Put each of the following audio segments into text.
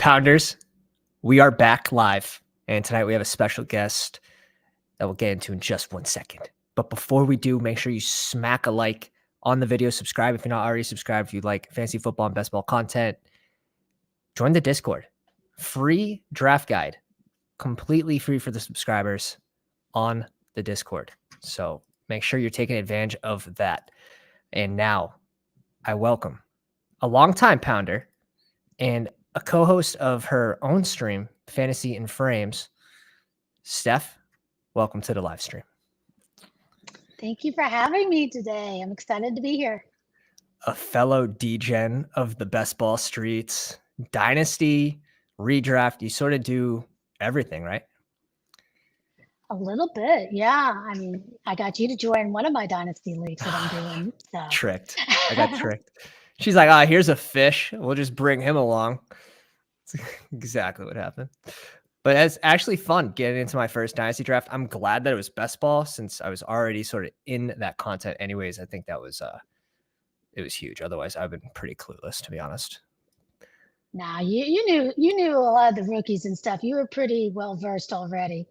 Pounders, we are back live, and tonight we have a special guest that we'll get into in just 1 second. But before we do, make sure you smack a like on the video, subscribe if you're not already subscribed, if you like fantasy football and best ball content. Join the Discord. Free draft guide, completely free for the subscribers on the Discord. So make sure you're taking advantage of that. And now I welcome a longtime Pounder and a co-host of her own stream, Fantasy in Frames, Steph. Welcome to the live stream. Thank you for having me today. I'm excited to be here. A fellow DGen of the best ball streets, Dynasty, redraft. You sort of do everything, right? A little bit, yeah. I mean, I got you to join one of my Dynasty leagues that I'm doing. So. Tricked. I got tricked. She's like, here's a fish. We'll just bring him along. That's exactly what happened. But it's actually fun getting into my first Dynasty draft. I'm glad that it was best ball since I was already sort of in that content anyways. I think that was it was huge. Otherwise, I've been pretty clueless, to be honest. Nah, you knew a lot of the rookies and stuff. You were pretty well versed already.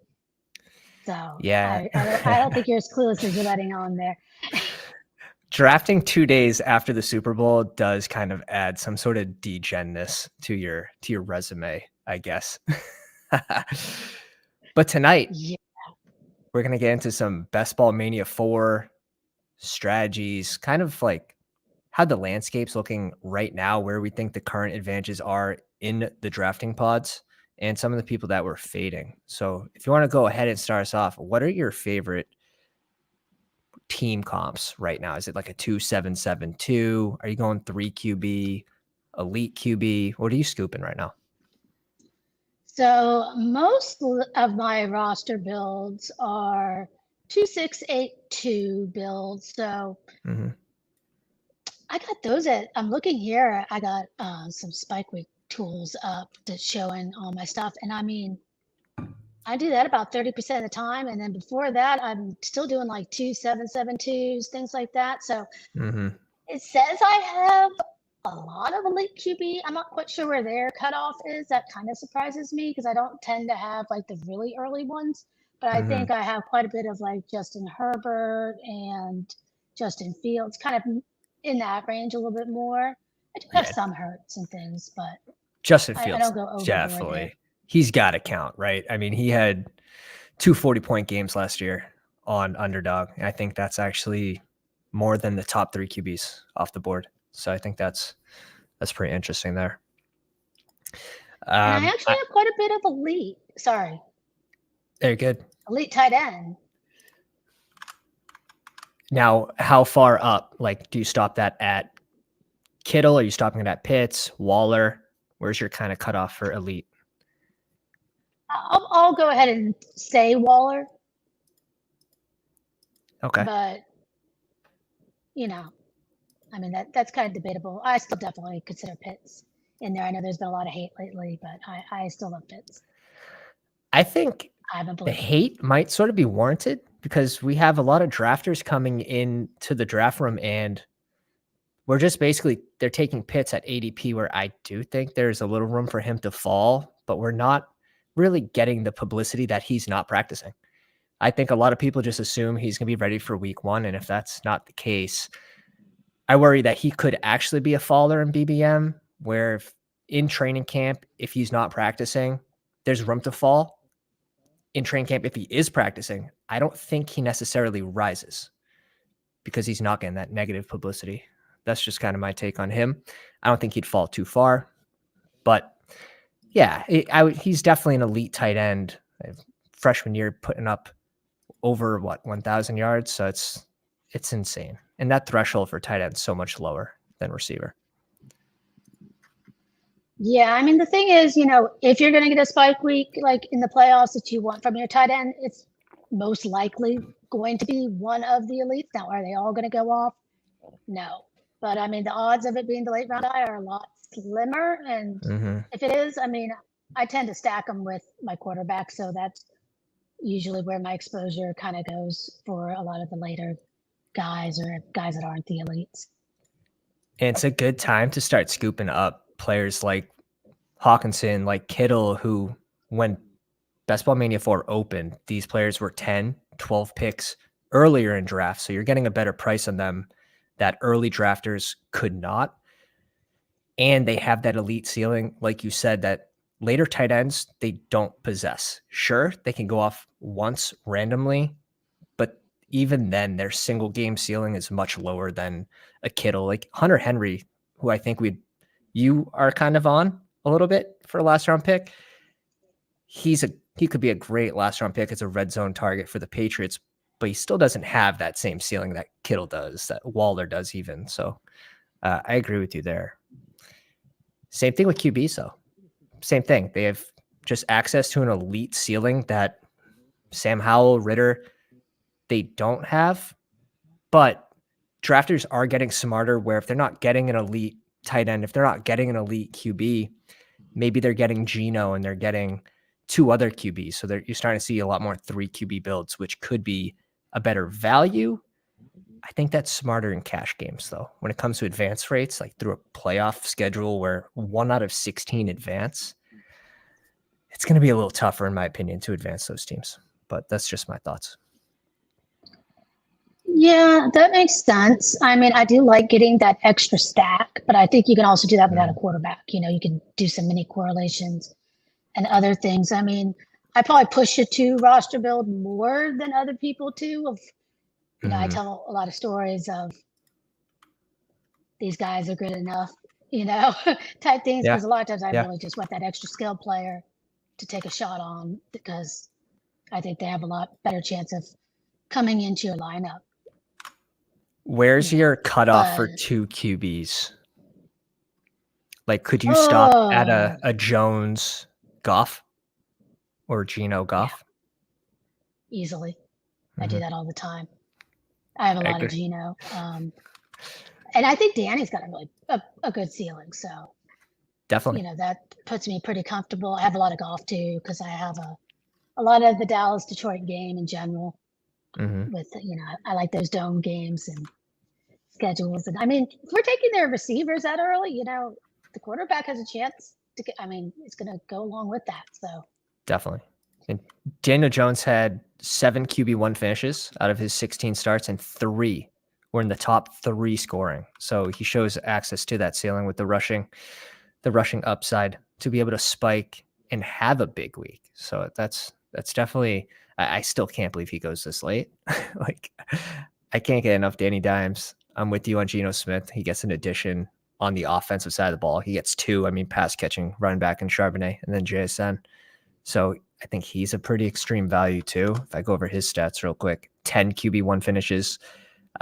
So yeah, I don't think you're as clueless as you're letting on there. Drafting 2 days after the Super Bowl does kind of add some sort of degenness to your resume, I guess. But tonight, we're going to get into some Best Ball Mania 4 strategies, kind of like how the landscape's looking right now, where we think the current advantages are in the drafting pods, and some of the people that we're fading. So if you want to go ahead and start us off, what are your favorite team comps right now? Is it like a 2-7-7-2? Are you going 3 QB, elite QB? What are you scooping right now? So most of my roster builds are 2-6-8-2 builds. So I got those I'm looking here. I got some Spike Week tools up that's showing all my stuff. And I mean, I do that about 30% of the time. And then before that, I'm still doing like 2-7-7-2s, things like that. So it says I have a lot of elite QB. I'm not quite sure where their cutoff is. That kind of surprises me because I don't tend to have like the really early ones. But I think I have quite a bit of like Justin Herbert and Justin Fields, kind of in that range a little bit more. I do have some Hurts and things, but Justin Fields, I don't go overboard definitely. there. He's got to count, right? I mean, he had 2 40-point games last year on Underdog. I think that's actually more than the top 3 QBs off the board. So I think that's pretty interesting there. And I actually have quite a bit of elite. Sorry. Very good. Elite tight end. Now, how far up? Like, do you stop that at Kittle? Are you stopping it at Pitts, Waller? Where's your kind of cutoff for elite? I'll go ahead and say Waller. Okay. But, I mean, that's kind of debatable. I still definitely consider Pitts in there. I know there's been a lot of hate lately, but I still love Pitts. I think the hate might sort of be warranted because we have a lot of drafters coming into the draft room and we're just basically, they're taking Pitts at ADP where I do think there's a little room for him to fall, but we're not really getting the publicity that he's not practicing. I think a lot of people just assume he's going to be ready for week 1. And if that's not the case, I worry that he could actually be a faller in BBM where in training camp, if he's not practicing, there's room to fall. In training camp, if he is practicing, I don't think he necessarily rises because he's not getting that negative publicity. That's just kind of my take on him. I don't think he'd fall too far, but yeah, he's definitely an elite tight end. Freshman year putting up over 1,000 yards. So it's insane. And that threshold for tight end is so much lower than receiver. Yeah, I mean, the thing is, if you're going to get a spike week, like in the playoffs that you want from your tight end, it's most likely going to be one of the elites. Now, are they all going to go off? No. But I mean, the odds of it being the late round guy are a lot slimmer. And if it is, I mean, I tend to stack them with my quarterback. So that's usually where my exposure kind of goes for a lot of the later guys or guys that aren't the elites. And it's a good time to start scooping up players like Hawkinson, like Kittle, who when Best Ball Mania 4 opened, these players were 10, 12 picks earlier in drafts. So you're getting a better price on them that early drafters could not. And they have that elite ceiling, like you said, that later tight ends, they don't possess. Sure, they can go off once randomly, but even then, their single game ceiling is much lower than a Kittle. Like Hunter Henry, who I think you are kind of on a little bit for a last round pick. He could be a great last round pick as a red zone target for the Patriots, but he still doesn't have that same ceiling that Kittle does, that Waller does even. So I agree with you there. Same thing with QBs though. Same thing. They have just access to an elite ceiling that Sam Howell, Ritter, they don't have. But drafters are getting smarter where if they're not getting an elite tight end, if they're not getting an elite QB, maybe they're getting Geno and they're getting two other QBs. So you're starting to see a lot more 3 QB builds, which could be a better value. I think that's smarter in cash games, though. When it comes to advance rates, like through a playoff schedule where 1 out of 16 advance, it's going to be a little tougher, in my opinion, to advance those teams. But that's just my thoughts. Yeah, that makes sense. I mean, I do like getting that extra stack, but I think you can also do that without a quarterback. You can do some mini correlations and other things. I mean, I probably push it to roster build more than other people too. I tell a lot of stories of these guys are good enough, type things. Because a lot of times I really just want that extra skill player to take a shot on because I think they have a lot better chance of coming into your lineup. Where's your cutoff for 2 QBs? Like, could you stop at a Jones Goff or Geno Goff? Yeah, easily. I do that all the time. I have a lot of Geno. And I think Danny's got a good ceiling. So definitely, that puts me pretty comfortable. I have a lot of golf too, because I have a lot of the Dallas Detroit game in general with, I like those dome games and schedules. And I mean, if we're taking their receivers that early, the quarterback has a chance to get, it's going to go along with that. So definitely. And Daniel Jones had 7 QB1 finishes out of his 16 starts, and 3 were in the top 3 scoring. So he shows access to that ceiling with the rushing upside to be able to spike and have a big week. So that's definitely, I still can't believe he goes this late. Like, I can't get enough Danny Dimes. I'm with you on Geno Smith. He gets an addition on the offensive side of the ball. He gets 2, pass catching, running back and Charbonnet, and then JSN. So I think he's a pretty extreme value too. If I go over his stats real quick, 10 QB1 finishes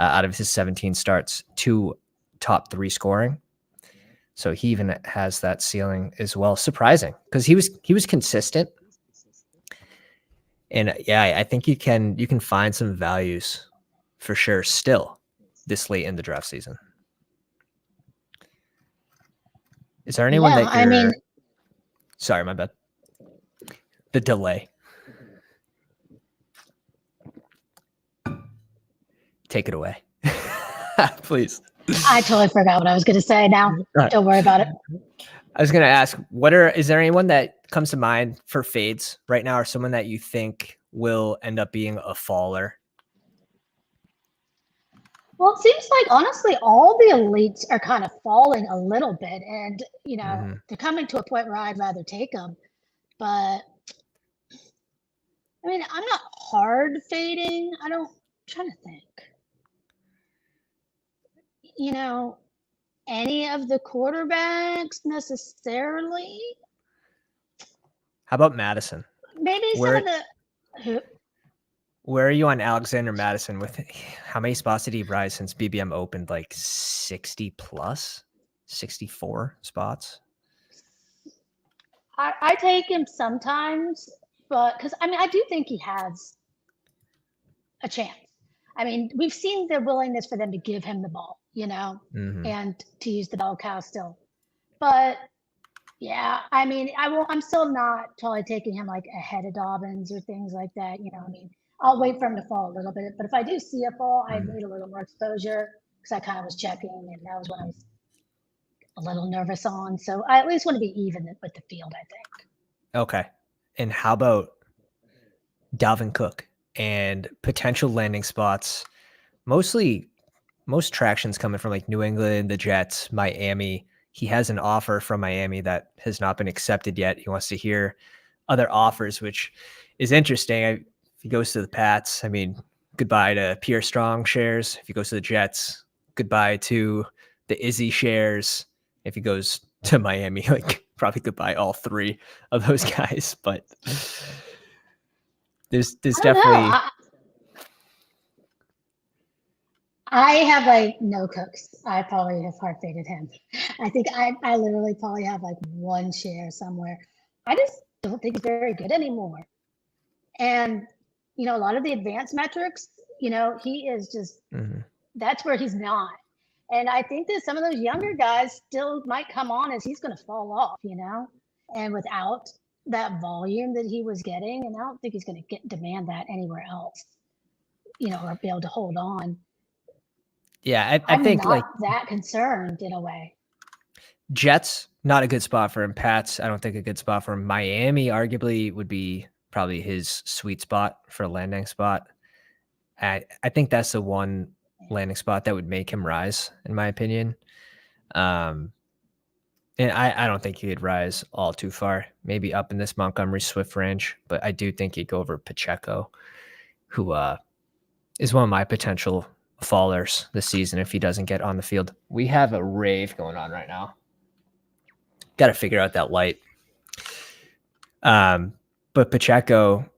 out of his 17 starts, 2 top 3 scoring. So he even has that ceiling as well. Surprising, because he was consistent. And yeah, I think you can find some values for sure still this late in the draft season. Is there anyone that you're sorry, my bad. The delay. Take it away. Please. I totally forgot what I was going to say now. Don't worry about it. I was going to ask, is there anyone that comes to mind for fades right now, or someone that you think will end up being a faller? Well, it seems like, honestly, all the elites are kind of falling a little bit. And, they're coming to a point where I'd rather take them. But, I mean, I'm not hard fading. I'm trying to think. Any of the quarterbacks necessarily. How about Madison? Maybe some of the... Where are you on Alexander Madison? With how many spots did he rise since BBM opened? Like 60 plus, 64 spots. I take him sometimes, but because I do think he has a chance. I mean, we've seen the willingness for them to give him the ball, and to use the bell cow still. But yeah, I mean, I'm still not totally taking him like ahead of Dobbins or things like that. I'll wait for him to fall a little bit. But if I do see a fall, I need a little more exposure because I kind of was checking, and that was when I was a little nervous on. So I at least want to be even with the field, I think. Okay. And how about Dalvin Cook and potential landing spots? Mostly, most traction's coming from like New England, the Jets, Miami. He has an offer from Miami that has not been accepted yet. He wants to hear other offers, which is interesting. If he goes to the Pats, I mean, goodbye to Pierre Strong shares. If he goes to the Jets, goodbye to the Izzy shares. If he goes to Miami, like probably goodbye all three of those guys. But there's I don't know. definitely I have like no cooks. I probably have hard faded him. I think I literally probably have like one share somewhere. I just don't think he's very good anymore. And a lot of the advanced metrics, he is just that's where he's not. And I think that some of those younger guys still might come on as he's going to fall off, and without that volume that he was getting, and I don't think he's going to demand that anywhere else, or be able to hold on. Yeah, I I'm think not like that concerned in a way. Jets, not a good spot for him. Pats, I don't think a good spot for him. Miami, arguably, would be probably his sweet spot for a landing spot. I think that's the one landing spot that would make him rise, in my opinion. And I don't think he'd rise all too far. Maybe up in this Montgomery Swift range, but I do think he'd go over Pacheco, who is one of my potential fallers this season if he doesn't get on the field. We have a rave going on right now. Got to figure out that light. But Pacheco,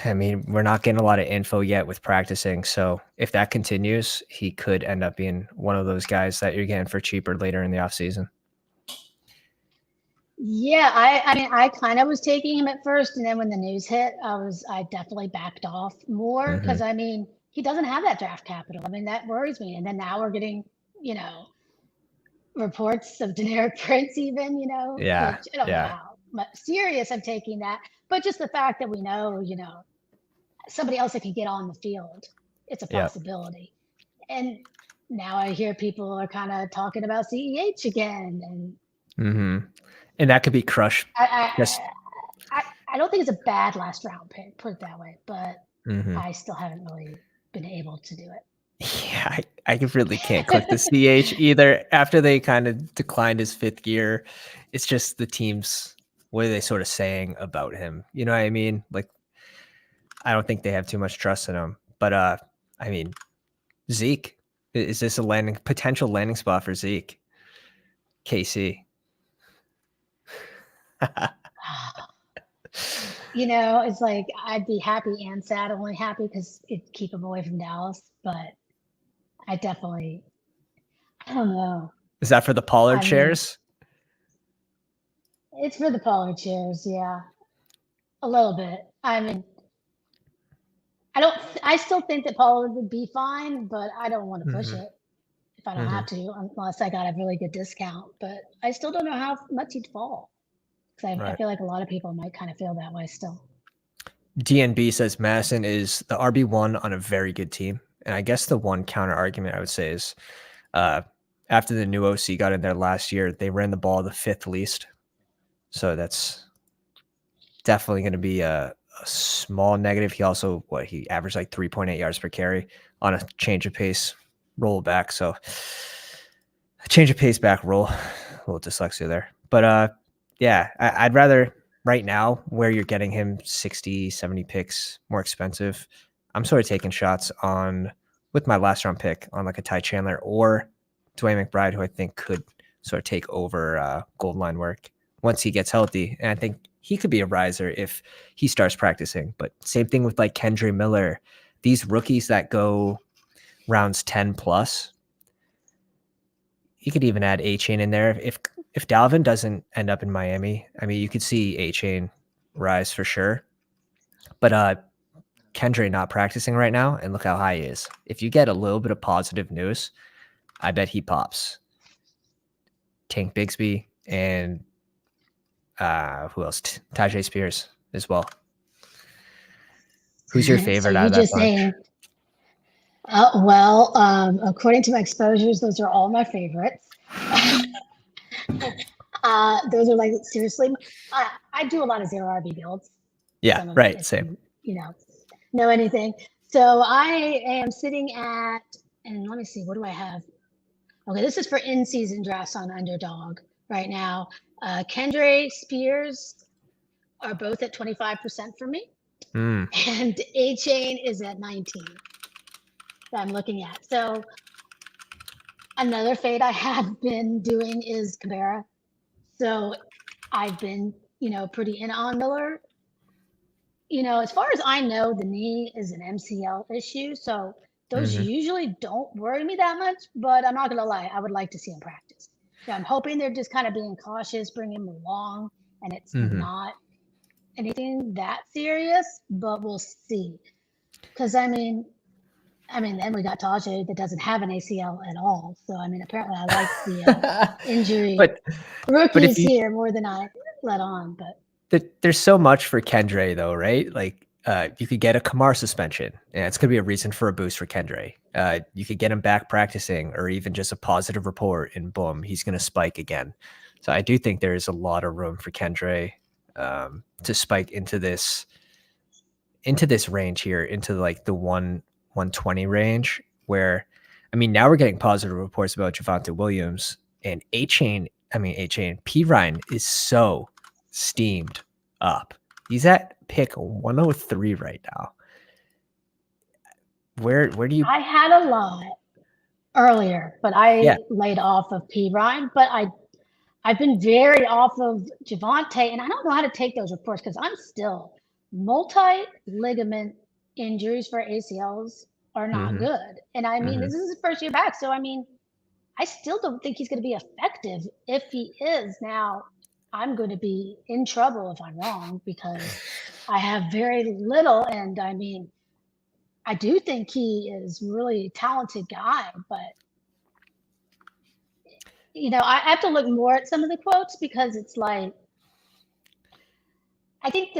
I mean, we're not getting a lot of info yet with practicing. So if that continues, he could end up being one of those guys that you're getting for cheaper later in the offseason. Yeah, I mean, I kind of was taking him at first, and then when the news hit, I definitely backed off more because I mean, he doesn't have that draft capital. I mean, that worries me. And then now we're getting, reports of generic prints, even, Yeah, which I don't know yeah, how serious I'm taking that, but just the fact that we know, somebody else that can get on the field, it's a yep. possibility. And now I hear people are kind of talking about CEH again, And that could be crushed. I don't think it's a bad last round pick, put it that way, but I still haven't really been able to do it. Yeah, I really can't click the CH either. After they kind of declined his fifth year, it's just the teams, what are they sort of saying about him? You know what I mean? Like, I don't think they have too much trust in him. But I mean, Zeke, is this a potential landing spot for Zeke? KC. It's like I'd be happy and sad. Only happy because it'd keep him away from Dallas, but I don't know. Is that for the Pollard I mean, shares? it's for the Pollard shares, yeah, a little bit. I mean, I still think that Pollard would be fine, but I don't want to push it if I don't have to, unless I got a really good discount. But I still don't know how much he'd fall because I feel like a lot of people might kind of feel that way still. DNB says Madison is the RB1 on a very good team. And I guess the one counter argument I would say is after the new OC got in there last year, they ran the ball the fifth least. So that's definitely going to be a small negative. He also, he averaged like 3.8 yards per carry on a change of pace roll back. So a change of pace back roll, a little dyslexia there. But yeah, I'd rather right now where you're getting him 60, 70 picks more expensive. I'm sort of taking shots with my last round pick on like a Ty Chandler or Dwayne McBride, who I think could sort of take over gold line work once he gets healthy. And I think he could be a riser if he starts practicing. But same thing with like Kendre Miller, these rookies that go rounds 10 plus. You could even add A-Chain in there. If Dalvin doesn't end up in Miami, I mean, you could see A-Chain rise for sure. But Kendre not practicing right now, and look how high he is. If you get a little bit of positive news, I bet he pops. Tank Bigsby and who else? Tajay Spears as well. Who's your favorite out of that bunch? According to my exposures, those are all my favorites. Those are like seriously. I do a lot of 0 RB builds. Yeah, Some of right. if Same. you know anything. So I am sitting at, and let me see, what do I have? Okay, this is for in-season drafts on Underdog right now. Kendre Spears are both at 25% for me, and A Chain is at 19. That I'm looking at. So another fade I have been doing is Cabrera. So I've been, pretty in on Miller. As far as I know, the knee is an MCL issue. So those usually don't worry me that much, but I'm not going to lie. I would like to see him practice. I'm hoping they're just kind of being cautious, bring him along, and it's not anything that serious, but we'll see. Because then we got Tajay that doesn't have an ACL at all. So apparently I like the injury rookies here more than I let on. But there's so much for Kendre though, right? Like you could get a Kamar suspension, and it's gonna be a reason for a boost for Kendre. You could get him back practicing, or even just a positive report, and boom, he's gonna spike again. So I do think there is a lot of room for Kendre to spike into this range here, into like the 120 range, where now we're getting positive reports about Javonte Williams and P. Ryan is so steamed up. He's at pick 103 right now. Where do you? I had a lot earlier, but I laid off of P. Ryan, but I've been very off of Javonte, and I don't know how to take those reports because I'm still multi-ligament injuries for ACLs are not good. And this is his first year back. So, I still don't think he's going to be effective. If he is, now I'm going to be in trouble if I'm wrong because I have very little. And I do think he is really a talented guy, but I have to look more at some of the quotes because it's like, I think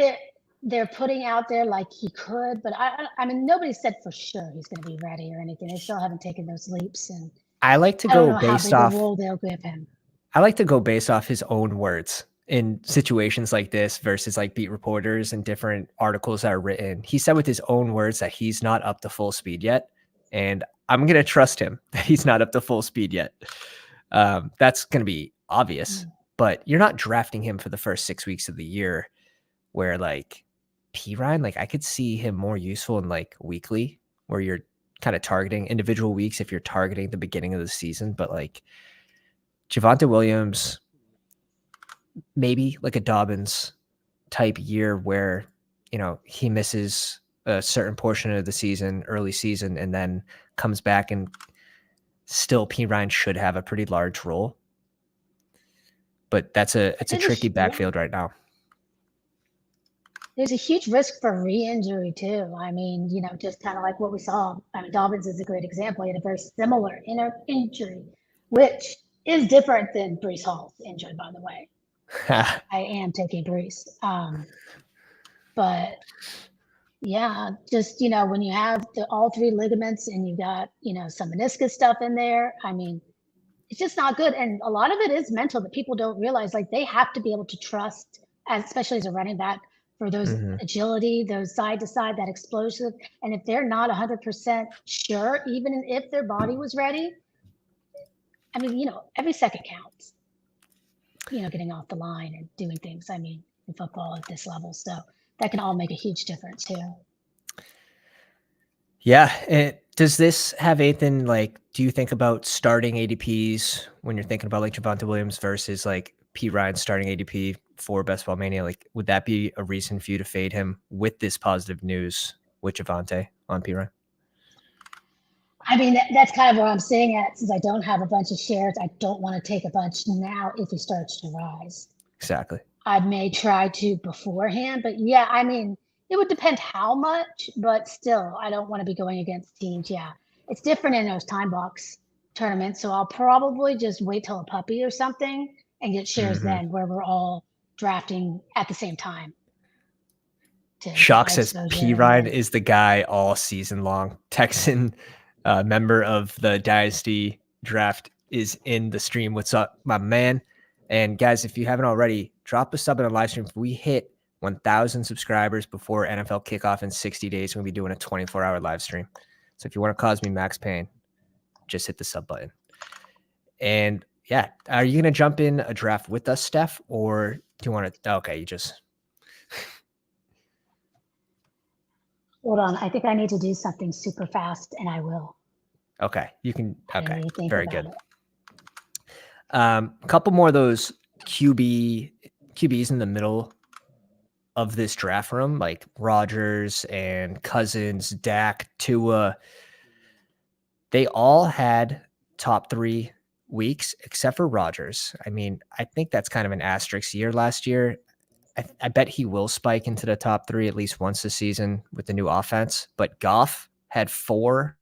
they're putting out there like he could, but nobody said for sure he's going to be ready or anything. They still haven't taken those leaps, and I like to I don't go know how based big off. a role they'll give him. I like to go based off his own words in situations like this versus like beat reporters and different articles that are written. He said with his own words that he's not up to full speed yet, and I'm gonna trust him that he's not up to full speed yet. That's gonna be obvious, but you're not drafting him for the first 6 weeks of the year, where like P. Ryan, like I could see him more useful in like weekly, where you're kind of targeting individual weeks if you're targeting the beginning of the season, but like Javonte Williams, maybe like a Dobbins type year where, he misses a certain portion of the season, early season, and then comes back, and still P. Ryan should have a pretty large role. But it's a tricky backfield right now. There's a huge risk for re-injury too. Just kind of like what we saw. Dobbins is a great example. He had a very similar injury, which is different than Breece Hall's injury, by the way. I am taking Breece. But yeah, just, when you have all three ligaments and you got, some meniscus stuff in there, it's just not good. And a lot of it is mental that people don't realize. Like they have to be able to trust, especially as a running back, for those agility, those side to side, that explosive. And if they're not 100% sure, even if their body was ready, every second counts. Getting off the line and doing things. In football at this level, so that can all make a huge difference too. Yeah. Does this have anything like? Do you think about starting ADPs when you're thinking about like Javonte Williams versus like P. Ryan starting ADP for Best Ball Mania? Like, would that be a reason for you to fade him with this positive news with Javonte on P. Ryan? That's kind of where I'm saying at. Since I don't have a bunch of shares, I don't want to take a bunch now if he starts to rise. Exactly. I may try to beforehand, but yeah, it would depend how much, but still, I don't want to be going against teams. Yeah, it's different in those time box tournaments, so I'll probably just wait till a puppy or something and get shares then, where we're all drafting at the same time. Shock says P. Ryan is the guy all season long. Texan member of the Dynasty draft is in the stream. What's up, my man? And guys, if you haven't already, drop a sub in a live stream. If we hit 1,000 subscribers before NFL kickoff in 60 days, we're going to be doing a 24-hour live stream. So if you want to cause me max pain, just hit the sub button. And yeah, are you going to jump in a draft with us, Steph? Or do you want to? Okay, you just. Hold on. I think I need to do something super fast, and I will. Okay, you can. Okay, really very good. A couple more of those QBs in the middle of this draft room, like Rodgers and Cousins, Dak, Tua. They all had top 3 weeks except for Rodgers. I mean, I think that's kind of an asterisk year last year. I bet he will spike into the top 3 at least once this season with the new offense. But Goff had 4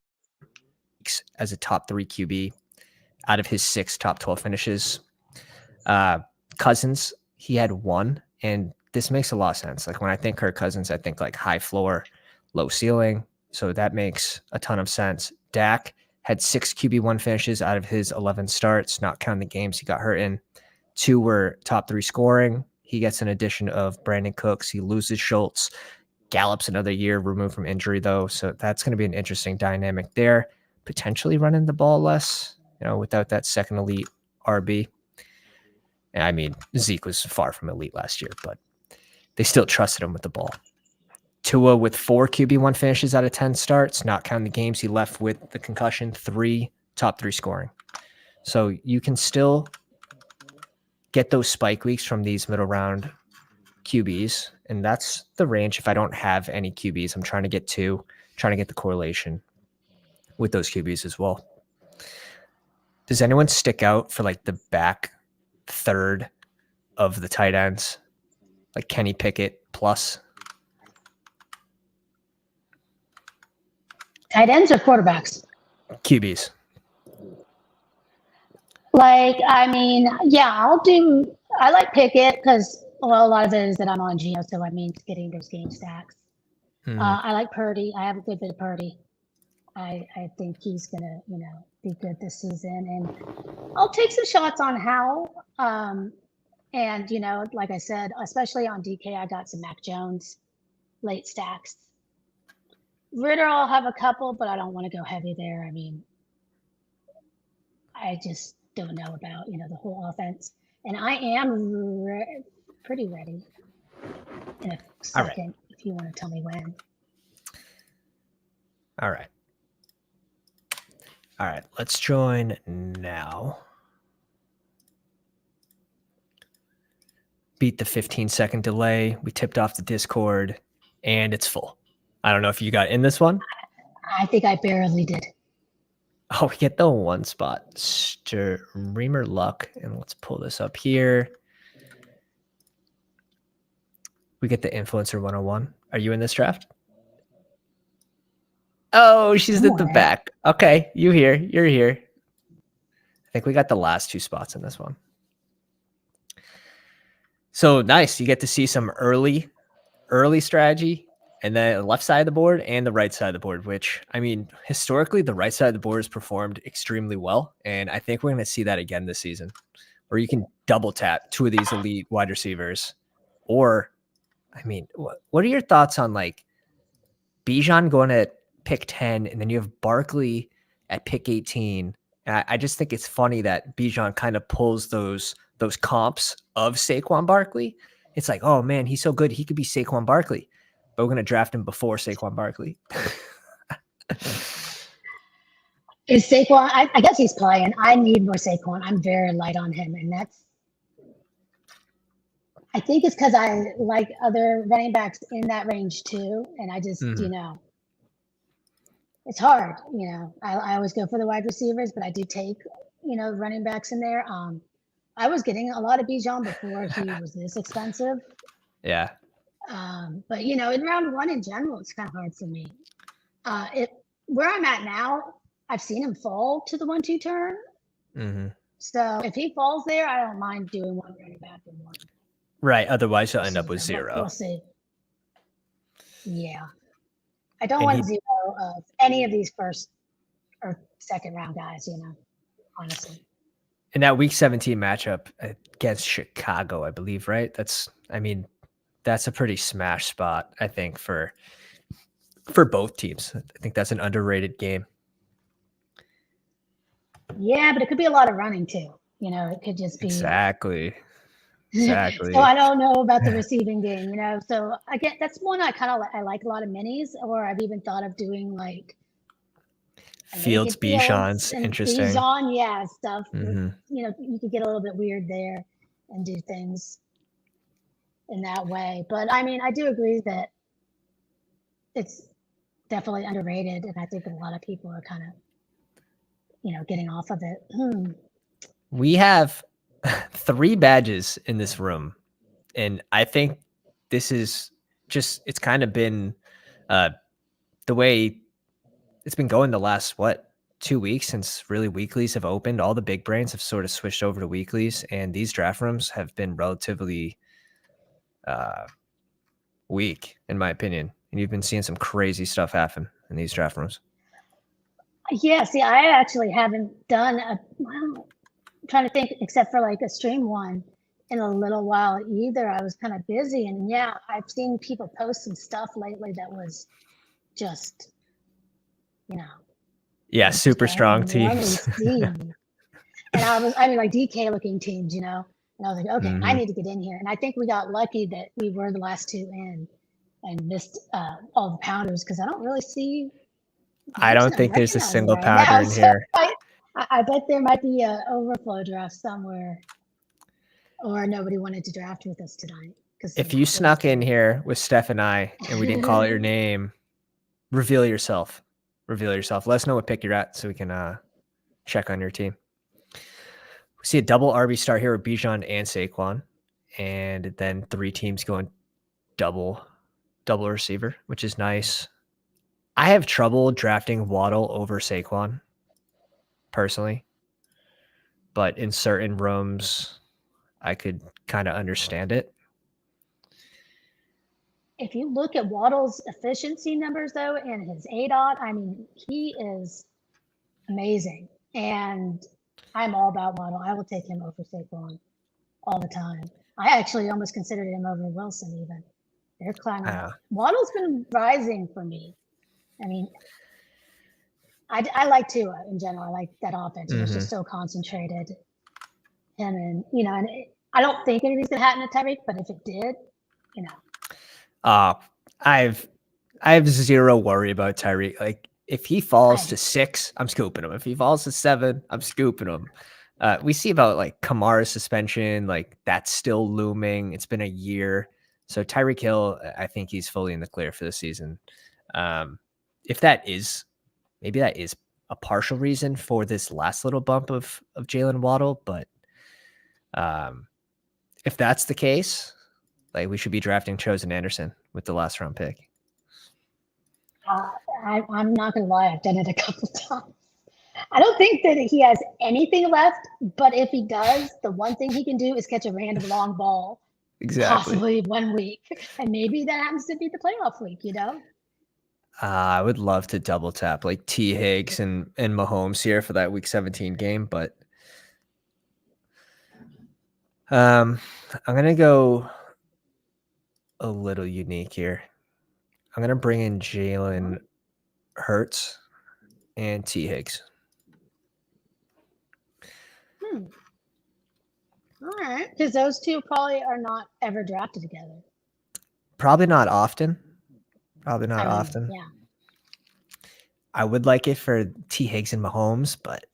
weeks as a top 3 QB out of his 6 top 12 finishes. Cousins, he had 1, and this makes a lot of sense. Like when I think Kirk Cousins, I think like high floor, low ceiling. So that makes a ton of sense. Dak had 6 QB1 finishes out of his 11 starts, not counting the games he got hurt in. 2 were top 3 scoring. He gets an addition of Brandon Cooks. He loses Schultz. Gallup's another year removed from injury, though. So that's going to be an interesting dynamic there. Potentially running the ball less, without that second elite RB. And I mean, Zeke was far from elite last year, but they still trusted him with the ball. Tua with 4 QB1 finishes out of 10 starts, not counting the games he left with the concussion, 3 top 3 scoring. So you can still get those spike weeks from these middle round QBs, and that's the range. If I don't have any QBs, I'm trying to get 2, trying to get the correlation with those QBs as well. Does anyone stick out for like the back third of the tight ends, like Kenny Pickett plus? Tight ends or quarterbacks? QBs. Like, I mean, yeah, I like Pickett because, well, a lot of it is that I'm on Geo, so I mean, getting those game stacks. I like Purdy. I have a good bit of Purdy. I think he's going to, be good this season. And I'll take some shots on Howell. And, like I said, especially on DK, I got some Mac Jones late stacks. Ritter, I'll have a couple, but I don't want to go heavy there. I mean, I just don't know about, the whole offense. And I am pretty ready in a second, if you want to tell me when. All right. Let's join now. Beat the 15-second delay. We tipped off the Discord, and it's full. I don't know if you got in this one. I think I barely did. Oh, we get the 1 spot. Streamer luck. And let's pull this up here. We get the Influencer 101. Are you in this draft? Oh, she's at the back. Okay, you're here. I think we got the last 2 spots in this one. So nice. You get to see some early strategy, and then the left side of the board and the right side of the board, which, I mean, historically, the right side of the board has performed extremely well. And I think we're going to see that again this season, where you can double tap 2 of these elite wide receivers. Or, I mean, what are your thoughts on like Bijan going at pick 10, and then you have Barkley at pick 18? And I just think it's funny that Bijan kind of pulls those comps of Saquon Barkley. It's like, oh man, he's so good. He could be Saquon Barkley, but we're going to draft him before Saquon Barkley. Is Saquon, I guess he's playing. I need more Saquon. I'm very light on him. And I think it's because I like other running backs in that range too. And I just, it's hard. I always go for the wide receivers, but I do take, running backs in there. I was getting a lot of Bijan before he was this expensive. Yeah. But in round 1 in general, it's kind of hard for me. Where I'm at now, I've seen him fall to the 1-2 turn. Mm-hmm. So if he falls there, I don't mind doing 1 running back and 1. Right. Otherwise, you'll end up with 0. We'll see. Yeah. I don't want 0 of any of these first or second round guys, honestly. in that Week 17 matchup against Chicago, I believe, right? That's a pretty smash spot, I think, for both teams. I think that's an underrated game. Yeah, but it could be a lot of running too. It could just be exactly. So I don't know about the receiving game. So I get that's one I like a lot of minis, or I've even thought of doing like Fields, Bijan's and interesting. Bijan, stuff. Mm-hmm. You could get a little bit weird there and do things in that way. But I do agree that it's definitely underrated, and I think a lot of people are kind of, getting off of it. We have 3 badges in this room, and I think this is just it's kind of been the way it's been going the last 2 weeks since really weeklies have opened. All the big brands have sort of switched over to weeklies, and these draft rooms have been relatively weak, in my opinion. And you've been seeing some crazy stuff happen in these draft rooms. Yeah, see, I actually haven't done I'm trying to think, except for like a stream one in a little while either. I was kind of busy, and yeah, I've seen people post some stuff lately that was just, yeah, super strong teams. And like DK looking teams, and I was like, okay, I need to get in here. And I think we got lucky that we were the last 2 in and missed all the pounders, because I don't really see. I don't think there's a single pounder in here. I bet there might be an overflow draft somewhere, or nobody wanted to draft with us tonight. If you snuck in here with Steph and I, and we didn't call out your name, reveal yourself. Reveal yourself. Let us know what pick you're at so we can check on your team. We see a double RB start here with Bijan and Saquon, and then 3 teams going double receiver, which is nice. I have trouble drafting Waddle over Saquon, personally. But in certain rooms, I could kind of understand it. If you look at Waddle's efficiency numbers, though, and his ADOT, he is amazing. And I'm all about Waddle. I will take him over Saquon all the time. I actually almost considered him over Wilson even. They're climbing up. Waddle's been rising for me. I like Tua in general. I like that offense. It's just so concentrated. And I don't think anything's going to happen to Tyreek, but if it did, I have zero worry about Tyreek. Like, if he falls to 6, I'm scooping him. If he falls to 7, I'm scooping him. We see about like Kamara's suspension, like that's still looming. It's been a year. So Tyreek Hill, I think he's fully in the clear for the season. If maybe that is a partial reason for this last little bump of Jalen Waddle, but if that's the case, like, we should be drafting Chosen Anderson with the last round pick. I'm not going to lie. I've done it a couple times. I don't think that he has anything left, but if he does, the one thing he can do is catch a random long ball. Exactly. Possibly 1 week. And maybe that happens to be the playoff week, I would love to double tap like T. Higgs and Mahomes here for that Week 17 game, but I'm going to go a little unique here. I'm going to bring in Jalen Hurts and T. Higgs. All right. Because those two probably are not ever drafted together. Probably not often. Often. Yeah. I would like it for T. Higgs and Mahomes, but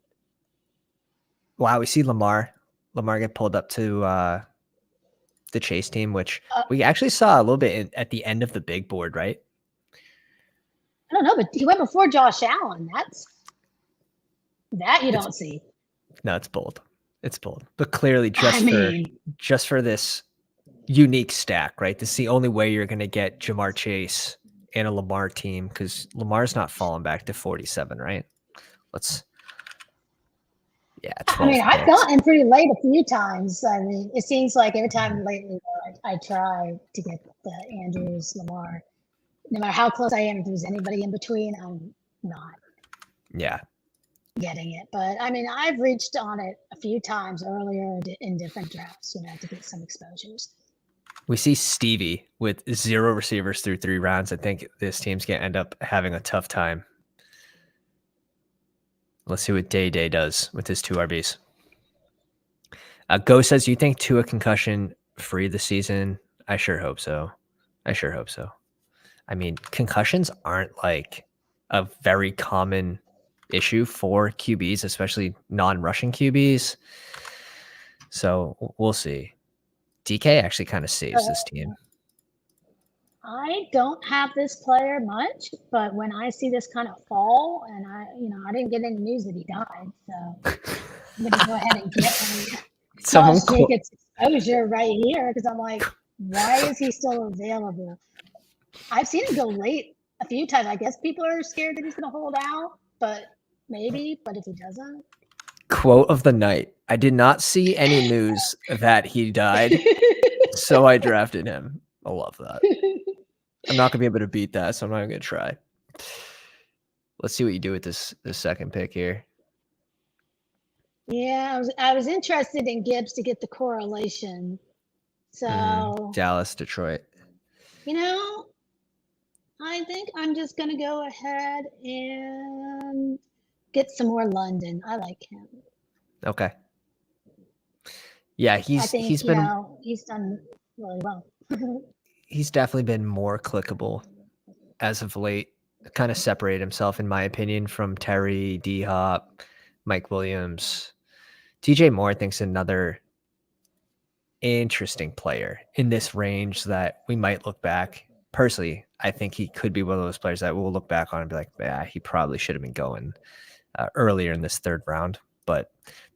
wow, we see Lamar get pulled up to the Chase team, which we actually saw a little bit at the end of the big board, right? I don't know, but he went before Josh Allen. That you don't see. No, it's bold. It's bold, but clearly just for this unique stack, right? This is the only way you're going to get Jamar Chase and a Lamar team, because Lamar's not falling back to 47, right? 12 I've gotten pretty late a few times. It seems like every time lately I try to get the Andrews, Lamar. No matter how close I am, if there's anybody in between, I'm not. Yeah. getting it. But I mean, I've reached on it a few times earlier in different drafts, to get some exposures. We see Stevie with 0 receivers through 3 rounds. I think this team's going to end up having a tough time. Let's see what Day does with his 2 RBs. Go says, you think Tua concussion free this season? I sure hope so. I mean, concussions aren't like a very common issue for QBs, especially non-rushing QBs. So we'll see. DK actually kind of saves this team. I don't have this player much, but when I see this kind of fall, and I didn't get any news that he died, so I'm gonna go ahead and get Josh Jacobs exposure right here because I'm like, why is he still available? I've seen him go late a few times. I guess people are scared that he's gonna hold out, but maybe. But if he doesn't, quote of the night: I did not see any news that he died, so I drafted him. I love that. I'm not gonna be able to beat that, so I'm not even gonna try. Let's see what you do with this second pick here. Yeah, I was interested in Gibbs to get the correlation. So Dallas, Detroit. I think I'm just gonna go ahead and get some more London. I like him. Okay. Yeah, he's done really well. He's definitely been more clickable as of late. Kind of separated himself, in my opinion, from Terry, D-Hop, Mike Williams. DJ Moore, I think, is another interesting player in this range that we might look back. Personally, I think he could be one of those players that we'll look back on and be like, yeah, he probably should have been going earlier in this 3rd round. But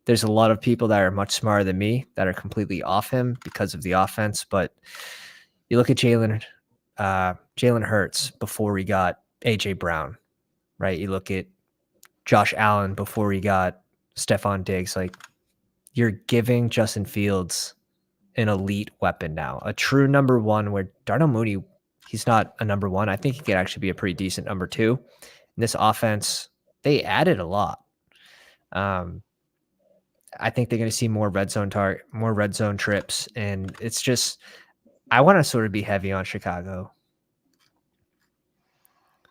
there's a lot of people that are much smarter than me that are completely off him because of the offense. But you look at Jalen Hurts before he got AJ Brown, right? You look at Josh Allen before he got Stephon Diggs. Like, you're giving Justin Fields an elite weapon now, a true number 1, where Darnell Mooney, he's not a number 1. I think he could actually be a pretty decent number 2. In this offense, they added a lot. I think they're going to see more red zone trips, and it's just, I want to sort of be heavy on Chicago.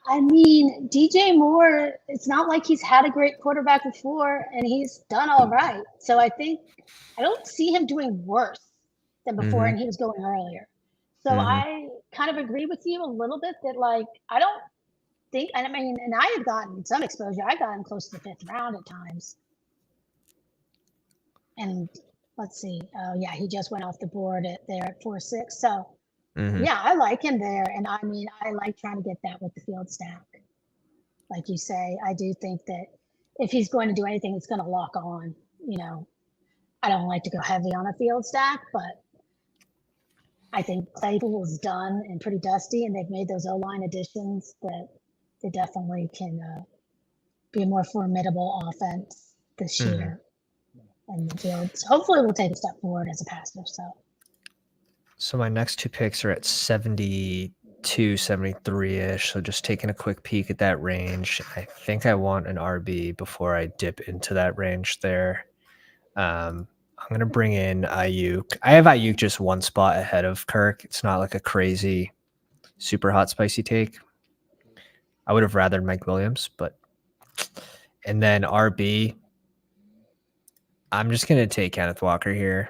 I mean, DJ Moore, it's not like he's had a great quarterback before, and he's done all right. So I don't see him doing worse than before, and he was going earlier. So I kind of agree with you a little bit that, like, I don't think, and I mean, and I have gotten some exposure. I've gotten close to the 5th round at times. And let's see. Oh, yeah, he just went off the board there at 4-6. So, yeah, I like him there. And I mean, I like trying to get that with the field stack. Like you say, I do think that if he's going to do anything, it's going to lock on. I don't like to go heavy on a field stack, but I think Claypool's done and pretty dusty, and they've made those O-line additions that they definitely can be a more formidable offense this year. And the fields hopefully will take a step forward as a passer. So my next 2 picks are at 72, 73-ish. So just taking a quick peek at that range. I think I want an RB before I dip into that range there. I'm going to bring in Ayuk. I have Ayuk just 1 spot ahead of Kirk. It's not like a crazy, super hot, spicy take. I would have rathered Mike Williams, but... And then RB... I'm just going to take Kenneth Walker here.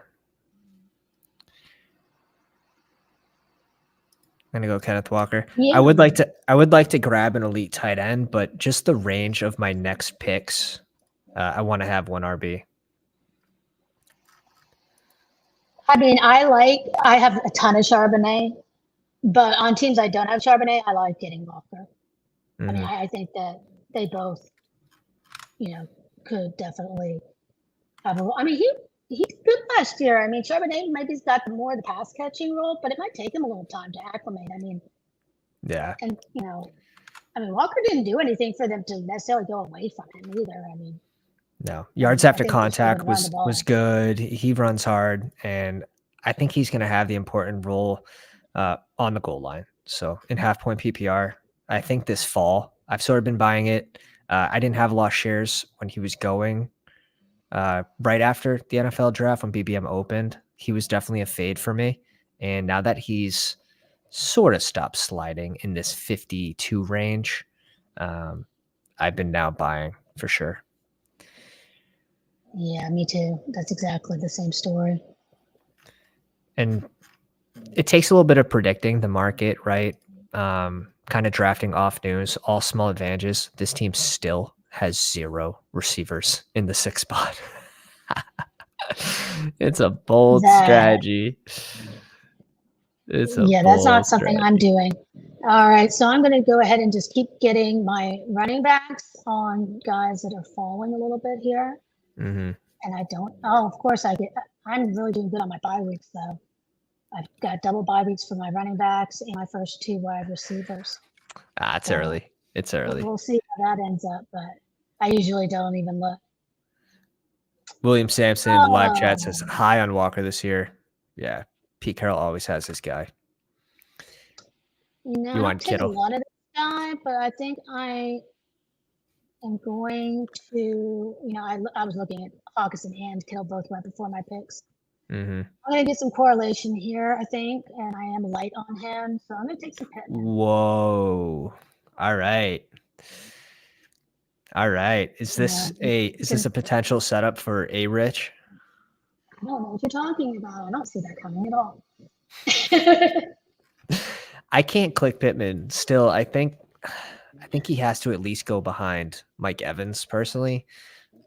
I'm going to go Kenneth Walker. Yeah. I would like to grab an elite tight end, but just the range of my next picks, I want to have 1 RB. I mean, I have a ton of Charbonnet, but on teams I don't have Charbonnet, I like getting Walker. I mean, I think that they both, could definitely have I mean, he's good last year. I mean, Charbonnet maybe's got more of the pass catching role, but it might take him a little time to acclimate. I mean, yeah. And, Walker didn't do anything for them to necessarily go away from him either. I mean, no, yards after contact was good. He runs hard, and I think he's going to have the important role on the goal line. So in half-point PPR, I think this fall, I've sort of been buying it. I didn't have a lot of shares when he was going right after the NFL draft when BBM opened. He was definitely a fade for me. And now that he's sort of stopped sliding in this 52 range, I've been now buying for sure. Yeah, me too. That's exactly the same story. And it takes a little bit of predicting the market, right? Kind of drafting off news, all small advantages. This team still has 0 receivers in the 6th spot. It's a bold strategy. Yeah, that's not something I'm doing. All right, so I'm going to go ahead and just keep getting my running backs on guys that are falling a little bit here. Mm-hmm. And I don't. Oh, of course I'm really doing good on my bye weeks though. I've got double bye weeks for my running backs and my first 2 wide receivers. It's early. It's early. We'll see how that ends up, but I usually don't even look. William Sampson in the live chat says high on Walker this year. Yeah, Pete Carroll always has this guy. You want take Kittle? A lot of this guy, but I think I am going to. I was looking at Hawkinson and Kittle both right before my picks. Mm-hmm. I'm going to get some correlation here, I think, and I am light on him, so I'm going to take some Pittman. Whoa! All right. All right. Is this a potential setup for a Rich? I don't know what you're talking about. I don't see that coming at all. I can't click Pittman still. I think he has to at least go behind Mike Evans personally,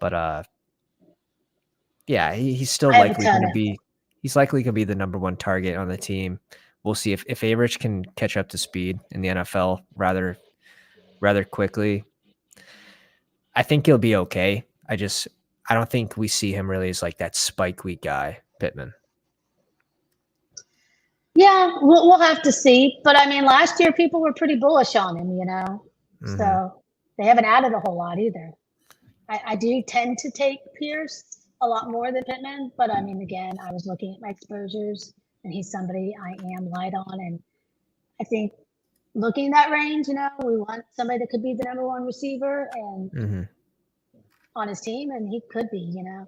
but yeah, he's still likely going to be. He's likely going to be the number 1 target on the team. We'll see if A-Rich can catch up to speed in the NFL rather quickly. I think he'll be okay. I don't think we see him really as like that spike week guy, Pittman. Yeah, we'll have to see. But I mean, last year people were pretty bullish on him, Mm-hmm. So they haven't added a whole lot either. I do tend to take Pierce a lot more than Pittman, but I mean, again, I was looking at my exposures, and he's somebody I am light on, and I think looking in that range, we want somebody that could be the number 1 receiver and on his team, and he could be, And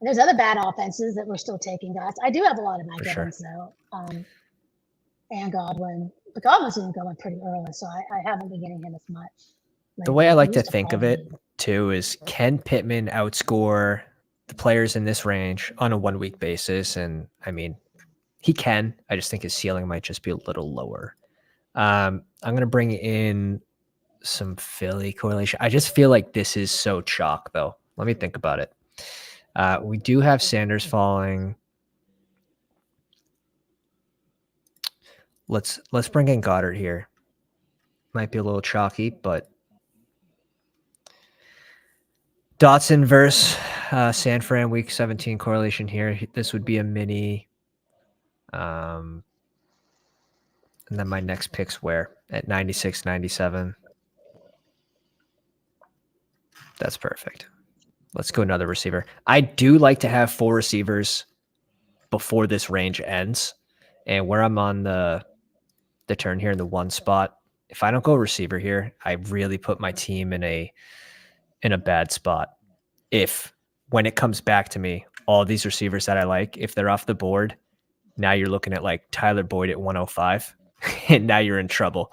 there's other bad offenses that we're still taking guys. I do have a lot of Mike Evans though, and Godwin. But Godwin's been going pretty early, so I haven't been getting him as much. The way I like to think of it too is, can Pittman outscore the players in this range on a 1-week basis? And I mean, he can. I just think his ceiling might just be a little lower. I'm going to bring in some Philly correlation. I just feel like this is so chalk, though. Let me think about it. We do have Sanders falling. Let's bring in Goddard here. Might be a little chalky, but Dotson versus San Fran week 17 correlation here. This would be a mini. And then my next pick's where? At 96, 97. That's perfect. Let's go another receiver. I do like to have 4 receivers before this range ends. And where I'm on the turn here in the 1 spot, if I don't go receiver here, I really put my team in a bad spot. If when it comes back to me, all these receivers that I like, if they're off the board, now you're looking at like Tyler Boyd at 105, and now you're in trouble.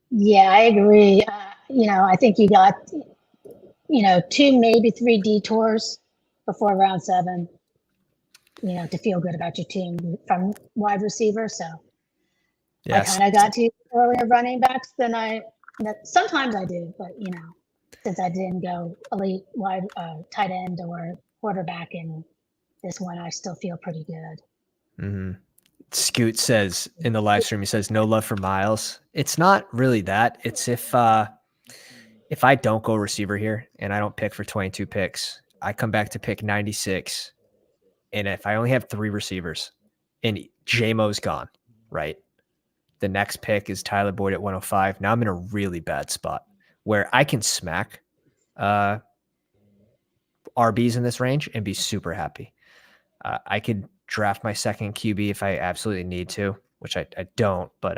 Yeah, I agree. I think you got, 2, maybe 3 detours before round 7, to feel good about your team from wide receiver. So yes. I kind of got to earlier running backs than sometimes I do, but since I didn't go elite wide tight end or quarterback in this one, I still feel pretty good. Mm-hmm. Scoot says in the live stream, he says, no love for Miles. It's not really that. It's if I don't go receiver here and I don't pick for 22 picks, I come back to pick 96. And if I only have 3 receivers and J-Mo's gone, right? The next pick is Tyler Boyd at 105. Now I'm in a really bad spot where I can smack RBs in this range and be super happy. I could draft my second QB if I absolutely need to, which I don't. But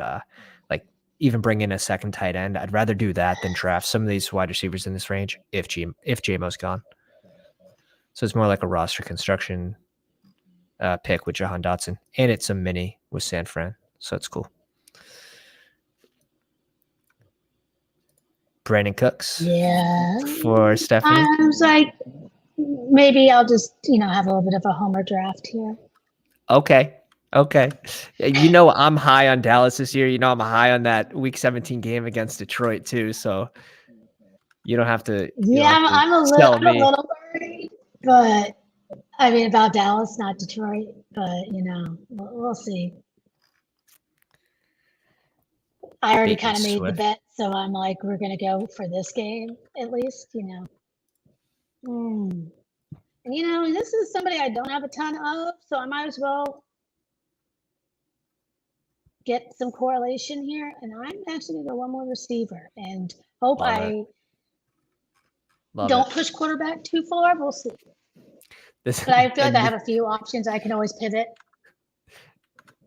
like even bring in a second tight end. I'd rather do that than draft some of these wide receivers in this range if JMO's gone. So it's more like a roster construction pick with Jahan Dotson, and it's a mini with San Fran, so it's cool. Brandon Cooks, for Stephanie. I was like, maybe I'll just have a little bit of a homer draft here. Okay. I'm high on Dallas this year. I'm high on that Week 17 game against Detroit too. So you don't have to. I'm a little worried, but I mean about Dallas, not Detroit. But we'll see. I already kind of made the bet, so I'm like, we're gonna go for this game at least. And this is somebody I don't have a ton of, so I might as well get some correlation here. And I'm actually gonna go one more receiver and hope don't push quarterback too far. We'll see. But I feel like I have a few options. I can always pivot.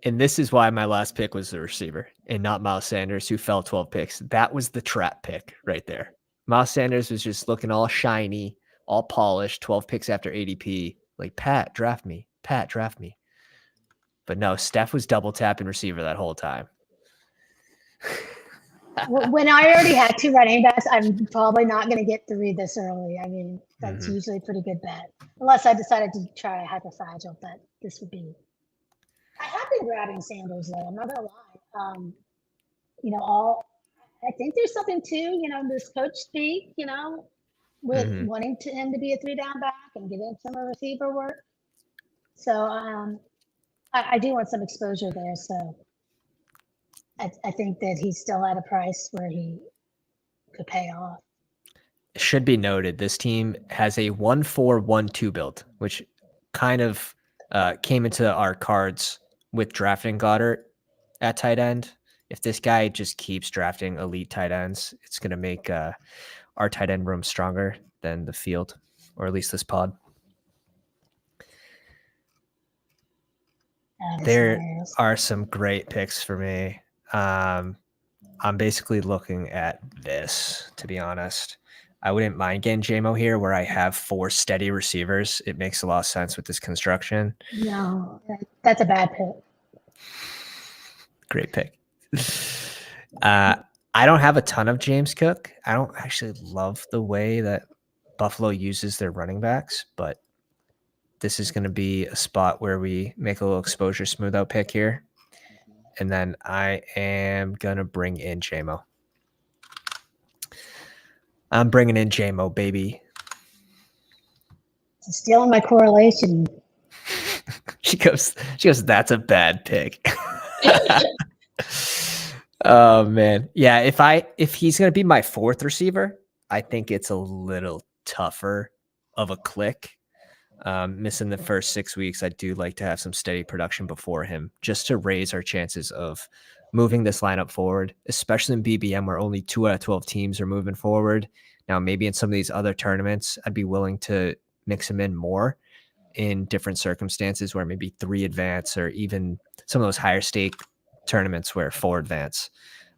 And this is why my last pick was the receiver and not Miles Sanders, who fell 12 picks. That was the trap pick right there. Miles Sanders was just looking all shiny, all polished, 12 picks after ADP. Like, Pat, draft me. But no, Steph was double tapping receiver that whole time. When I already had two running backs, I'm probably not going to get three this early. I mean, that's usually a pretty good bet. Unless I decided to try a hyperfragile, but this would be. I have been grabbing Sanders, though. I'm not going to lie. I think there's something to, this coach speak, with wanting him to be a 3-down back and give him some receiver work. So I do want some exposure there. So I think that he's still at a price where he could pay off. It should be noted, this team has a 1-4-1-2 build, which kind of came into our cards with drafting Goddard at tight end. If this guy just keeps drafting elite tight ends, it's going to make our tight end room stronger than the field, or at least this pod. There are some great picks for me. I'm basically looking at this, to be honest. I wouldn't mind getting JMO here where I have 4 steady receivers. It makes a lot of sense with this construction. No, that's a bad pick. Great pick. I don't have a ton of James Cook. I don't actually love the way that Buffalo uses their running backs, but this is going to be a spot where we make a little exposure smooth out pick here. And then I am going to bring in JMO. I'm bringing in JMO, baby. Stealing my correlation. She goes, that's a bad pick. Oh man. Yeah, if he's going to be my 4th receiver, I think it's a little tougher of a click. Missing the first 6 weeks, I do like to have some steady production before him just to raise our chances of moving this lineup forward, especially in BBM where only 2 out of 12 teams are moving forward. Now, maybe in some of these other tournaments, I'd be willing to mix him in more in different circumstances where maybe 3 advance or even some of those higher stake tournaments where 4 advance.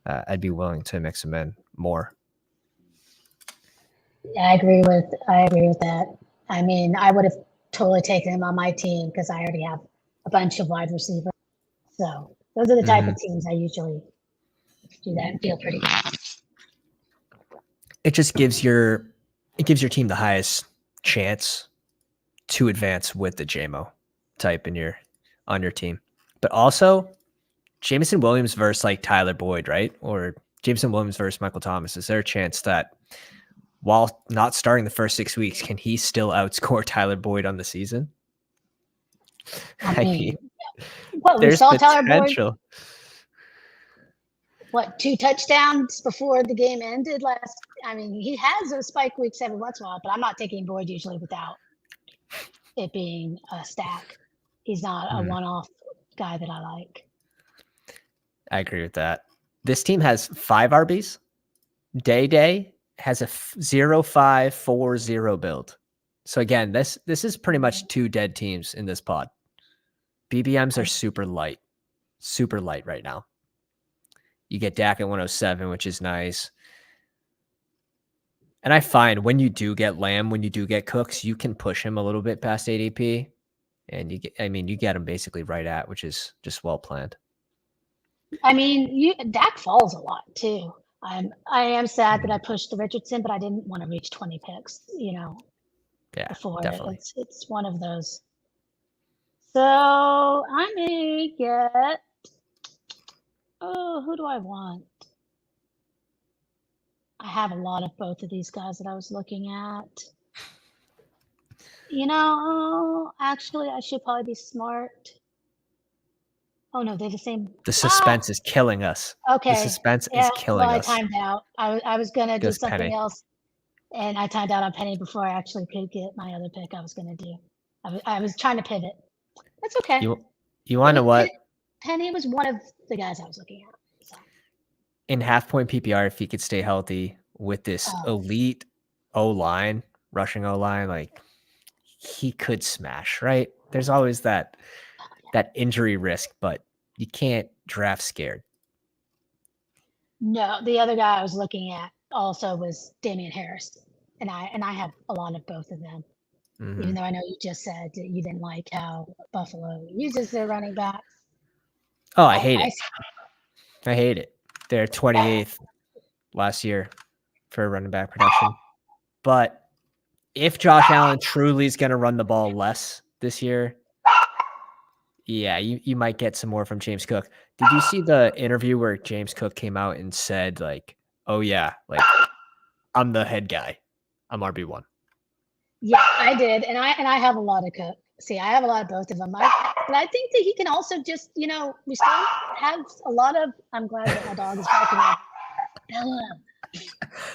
I'd be willing to mix him in more. Yeah, I agree with that. I mean, I would have totally taken him on my team because I already have a bunch of wide receivers. So those are the type of teams I usually do that and feel pretty good. It just gives your team the highest chance to advance with the JMO type on your team. But also Jameson Williams versus like Tyler Boyd, right? Or Jameson Williams versus Michael Thomas. Is there a chance that while not starting the first 6 weeks, can he still outscore Tyler Boyd on the season? I mean we saw potential. Tyler Boyd, 2 touchdowns before the game ended last. I mean, he has those spike weeks every once in a while, but I'm not taking Boyd usually without it being a stack. He's not a one-off guy that I like. I agree with that. This team has 5 RBs. Day has a 0-5-4-0 build. So again, this is pretty much 2 dead teams in this pod. BBMs are super light right now. You get Dak at 107, which is nice. And I find when you do get Lamb, when you do get Cooks, you can push him a little bit past ADP. And you get him basically right at, which is just well planned. I mean, Dak falls a lot too. I am sad that I pushed the Richardson, but I didn't want to reach 20 picks, Yeah, before definitely. it's one of those. So I may get, who do I want? I have a lot of both of these guys that I was looking at. Actually, I should probably be smart. Oh no, they're the same. The suspense is killing us. Okay. The suspense Yeah. is killing Well, I us. timed out. I was gonna do Goes something Penny. else, and I timed out on Penny before I actually could get my other pick I was gonna do. I was trying to pivot. That's okay. You want to know what? Penny was one of the guys I was looking at. So. In half-point PPR, if he could stay healthy with this elite O-line, rushing O-line, like he could smash, right? There's always that injury risk, but you can't draft scared. No, the other guy I was looking at also was Damian Harris, and I have a lot of both of them. Mm-hmm. Even though I know you just said that you didn't like how Buffalo uses their running backs. Oh, I hate it. I hate it. They're 28th last year for running back production. But if Josh Allen truly is going to run the ball less this year, yeah, you might get some more from James Cook. Did you see the interview where James Cook came out and said, like, oh, yeah, like, I'm the head guy. I'm RB1. Yeah, I did. And I have a lot of Cook. See, I have a lot of both of them. But I think that he can also just, we still have a lot of, I'm glad that my dog is barking at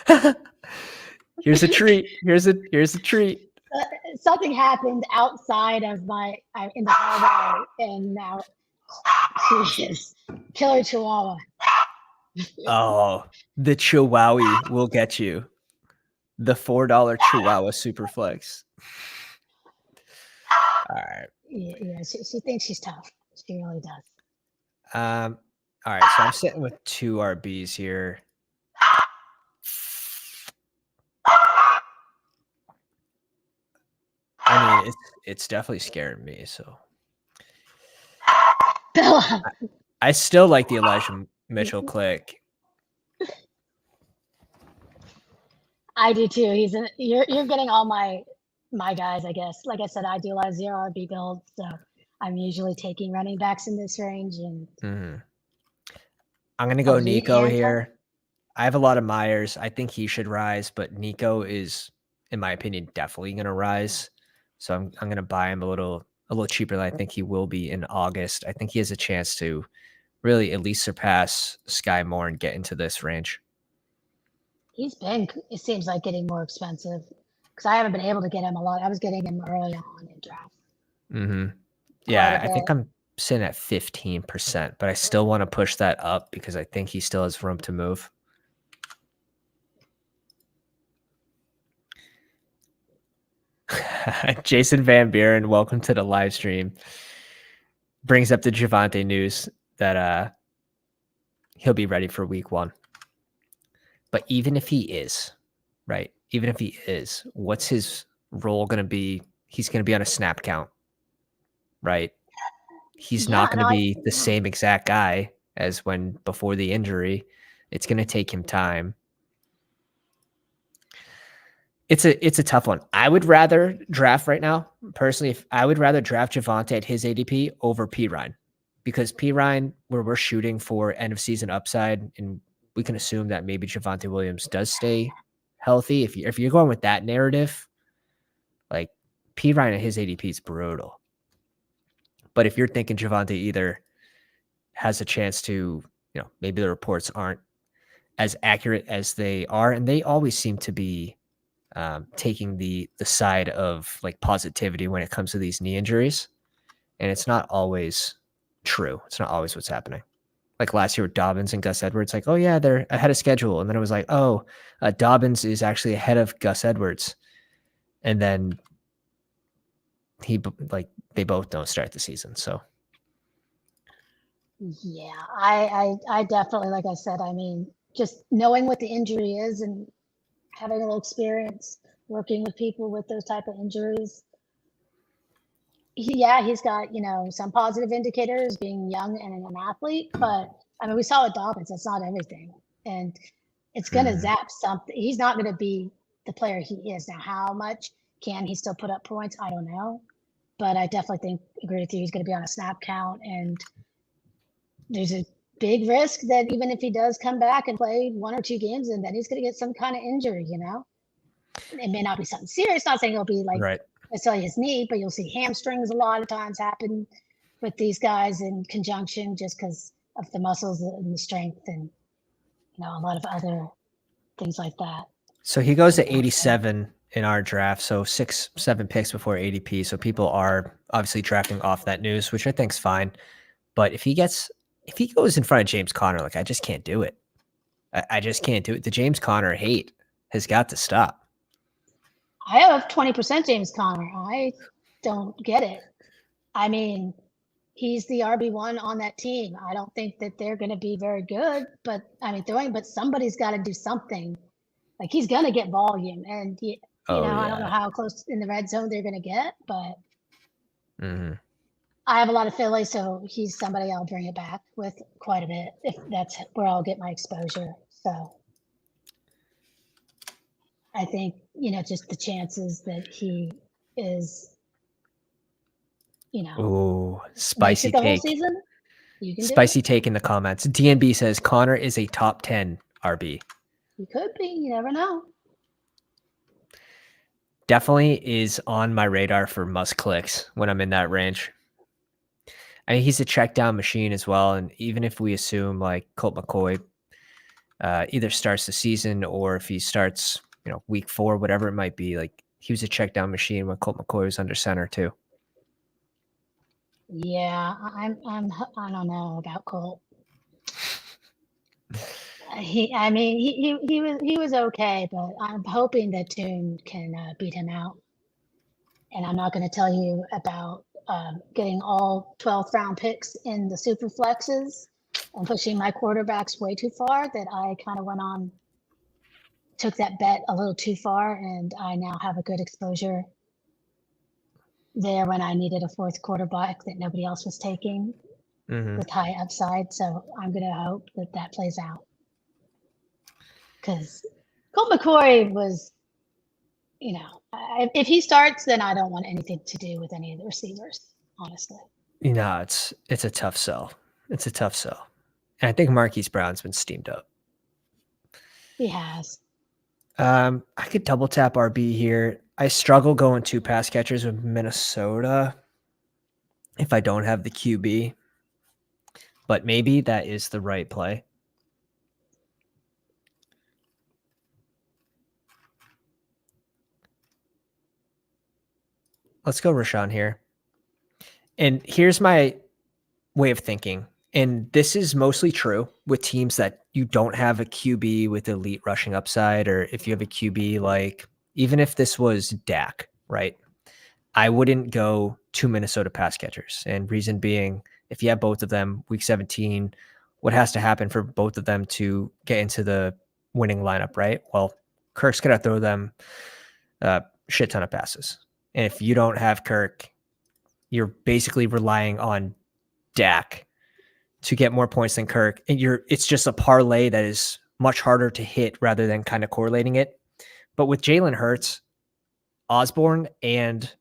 Bella. Here's a treat. Here's a treat. Something happened outside of in the hallway, and now she is killer Chihuahua. Oh, the Chihuahua will get you. The $4 Chihuahua Superflex. All right. Yeah, she thinks she's tough. She really does. All right, so I'm sitting with 2 RBs here. I mean, it's definitely scaring me. So I still like the Elijah Mitchell click. I do too. You're getting all my guys, I guess. Like I said, I do a lot of 0 RB builds, so I'm usually taking running backs in this range. And I'm gonna go Nico here. I have a lot of Myers. I think he should rise, but Nico is, in my opinion, definitely gonna rise. So I'm gonna buy him a little cheaper than I think he will be in August. I think he has a chance to really at least surpass Sky Moore and get into this range. He's been, it seems like, getting more expensive because I haven't been able to get him a lot. I was getting him early on in draft. Yeah, I think I'm sitting at 15%, but I still want to push that up because I think he still has room to move. Jason Van Buren, welcome to the live stream. Brings up the Javonte news that he'll be ready for week 1. But even if he is, right? Even if he is, what's his role going to be? He's going to be on a snap count, right? He's not going to be the same exact guy as when before the injury. It's going to take him time. It's a tough one. I would rather draft right now, personally. If I would rather draft Javonte at his ADP over Pirine, because Pirine, where we're shooting for end of season upside, and we can assume that maybe Javonte Williams does stay healthy. If you're going with that narrative, like Pirine at his ADP is brutal. But if you're thinking Javonte either has a chance to, maybe the reports aren't as accurate as they are, and they always seem to be taking the side of like positivity when it comes to these knee injuries. And it's not always true. It's not always what's happening. Like last year with Dobbins and Gus Edwards, like, oh yeah, they're ahead of schedule. And then it was like, oh, Dobbins is actually ahead of Gus Edwards. And then they both don't start the season. So Yeah, I definitely, like I said, I mean, just knowing what the injury is and having a little experience working with people with those type of injuries. He's got, some positive indicators being young and an athlete, but I mean, we saw with Dobbins, that's not everything. And it's going to Mhm. zap something. He's not going to be the player he is now. How much can he still put up points? I don't know. But I definitely agree with you. He's going to be on a snap count. And there's a big risk that even if he does come back and play 1 or 2 games, and then he's going to get some kind of injury. It may not be something serious. Not saying it'll be like Right. necessarily his knee, but you'll see hamstrings a lot of times happen with these guys in conjunction just because of the muscles and the strength and a lot of other things like that. So he goes to 87 in our draft, so 6, 7 picks before ADP. So people are obviously drafting off that news, which I think's fine. But if he goes in front of James Conner, like I just can't do it. I just can't do it. The James Conner hate has got to stop. I have 20% James Conner. I don't get it. I mean, he's the RB1 on that team. I don't think that they're going to be very good, but I mean, but somebody's got to do something. Like he's going to get volume, and Oh I don't know yeah. how close in the red zone they're going to get, but Mm-hmm. I have a lot of Philly, so he's somebody I'll bring it back with quite a bit if that's where I'll get my exposure. So I think, just the chances that he is, Oh, makes spicy it the whole take. season, you can do it. Spicy take in the comments. DNB says Connor is a top 10 RB. You could be. You never know. Definitely is on my radar for must clicks when I'm in that range. I mean, he's a check down machine as well. And even if we assume like Colt McCoy either starts the season or if he starts, week 4, whatever it might be, like he was a check down machine when Colt McCoy was under center too. Yeah, I don't know about Colt. He was okay, but I'm hoping that Tune can beat him out. And I'm not going to tell you about getting all 12th round picks in the super flexes and pushing my quarterbacks way too far that I kind of took that bet a little too far, and I now have a good exposure there when I needed a fourth quarterback that nobody else was taking with high upside. So I'm going to hope that that plays out because Colt McCoy was, if he starts, then I don't want anything to do with any of the receivers, honestly. It's a tough sell. It's a tough sell. And I think Marquise Brown's been steamed up. He has. I could double tap RB here. I struggle going 2 pass catchers with Minnesota if I don't have the QB, but maybe that is the right play. Let's go Rashawn here. And here's my way of thinking. And this is mostly true with teams that you don't have a QB with elite rushing upside, or if you have a QB like, even if this was Dak, right? I wouldn't go 2 Minnesota pass catchers. And reason being, if you have both of them, week 17, what has to happen for both of them to get into the winning lineup, right? Well, Kirk's going to throw them a shit ton of passes. And if you don't have Kirk, you're basically relying on Dak to get more points than Kirk. And it's just a parlay that is much harder to hit rather than kind of correlating it. But with Jalen Hurts, Osborne, and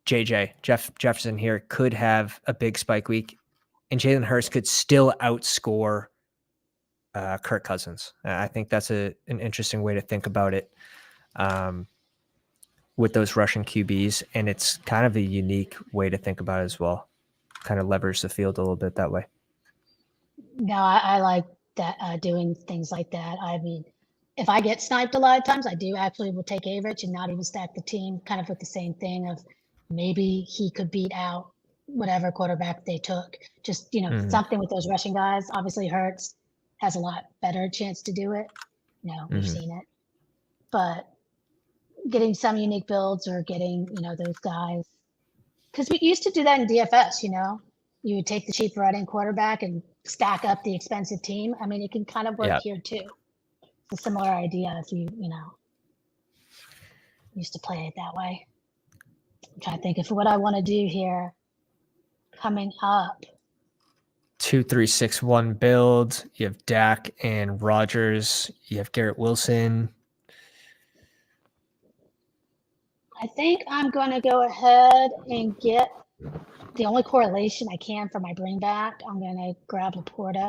Jefferson here could have a big spike week, and Jalen Hurts could still outscore Kirk Cousins. I think that's an interesting way to think about it with those Russian QBs, and it's kind of a unique way to think about it as well. Kind of leverage the field a little bit that way. No, I like that doing things like that. I mean, if I get sniped a lot of times, I do actually will take Average and not even stack the team, kind of with the same thing of maybe he could beat out whatever quarterback they took. Just something with those rushing guys. Obviously, Hurts has a lot better chance to do it. We've seen it, but getting some unique builds or getting those guys, because we used to do that in DFS. you would take the cheap running quarterback and stack up the expensive team. I mean, it can kind of work here too. It's a similar idea if you used to play it that way. I'm trying to think of what I want to do here coming up. 2-3-6-1 build. You have Dak and Rodgers. You have Garrett Wilson. I think I'm going to go ahead and get the only correlation I can for my bring back. I'm going to grab Laporta.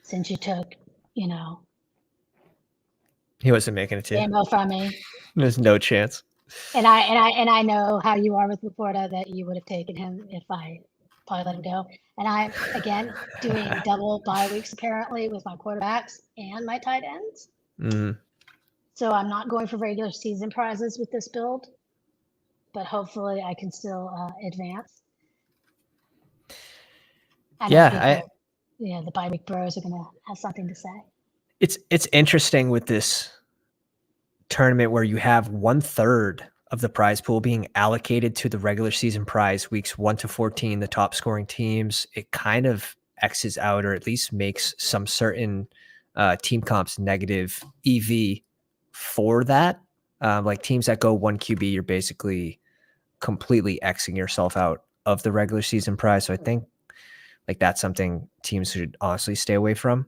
Since you took, he wasn't making it to ammo from me. There's no chance. And I know how you are with Laporta, that you would have taken him if I probably let him go. And I'm again doing double bye weeks apparently with my quarterbacks and my tight ends. So I'm not going for regular season prizes with this build, but hopefully I can still advance. The bye week bros are going to have something to say. It's interesting with this tournament where you have 1/3 of the prize pool being allocated to the regular season prize weeks 1 to 14, the top scoring teams. It kind of X's out, or at least makes some certain team comps negative EV for that. Like teams that go 1 QB, you're basically completely Xing yourself out of the regular season prize. So I think like that's something teams should honestly stay away from.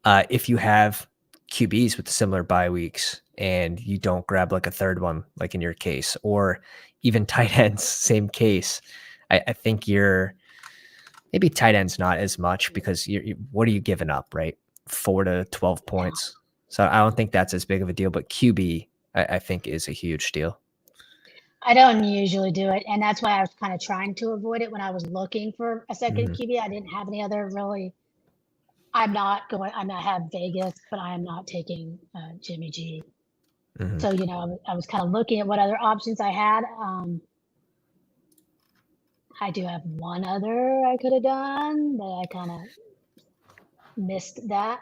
If you have QBs with similar bye weeks and you don't grab like a third one, like in your case, or even tight ends, same case, I think maybe tight ends not as much, because what are you giving up, right? 4 to 12 points. So I don't think that's as big of a deal, but QB I think is a huge deal. I don't usually do it, and that's why I was kind of trying to avoid it when I was looking for a second QB. I didn't have any other really. I have Vegas, but I am not taking Jimmy G. So, I was kind of looking at what other options I had. I do have one other I could have done, but I kind of missed that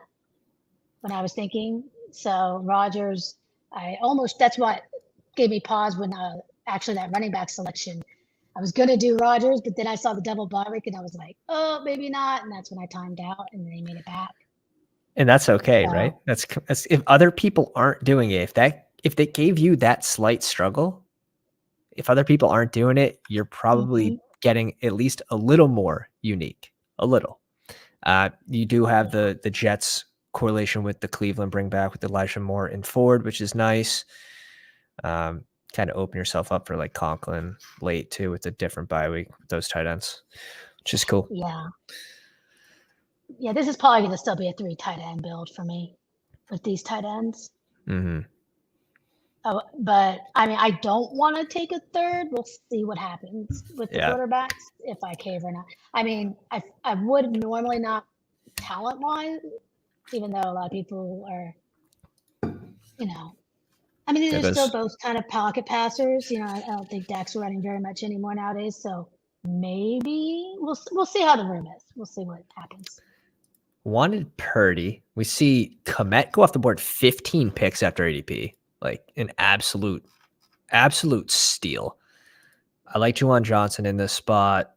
when I was thinking. So Rodgers, that's what gave me pause when actually that running back selection. I was going to do Rodgers, but then I saw the double bye week and I was like, oh, maybe not. And that's when I timed out and they made it back. And that's okay, right? That's if other people aren't doing it, if they gave you that slight struggle, if other people aren't doing it, you're probably getting at least a little more unique, a little. You do have the Jets correlation with the Cleveland bring back with Elijah Moore and Ford, which is nice. Kind of open yourself up for like Conklin late too with a different bye week with those tight ends, which is cool. Yeah, this is probably going to still be a 3 tight end build for me with these tight ends. Oh, but I mean, I don't want to take a third. We'll see what happens with the quarterbacks if I cave or not. I mean, I would normally not talent wise, even though a lot of people are, I mean, they're still both kind of pocket passers. I don't think Dak's running very much anymore nowadays. So maybe we'll see how the room is. We'll see what happens. Wanted Purdy. We see Komet go off the board 15 picks after ADP. Like an absolute steal. I like Juwan Johnson in this spot.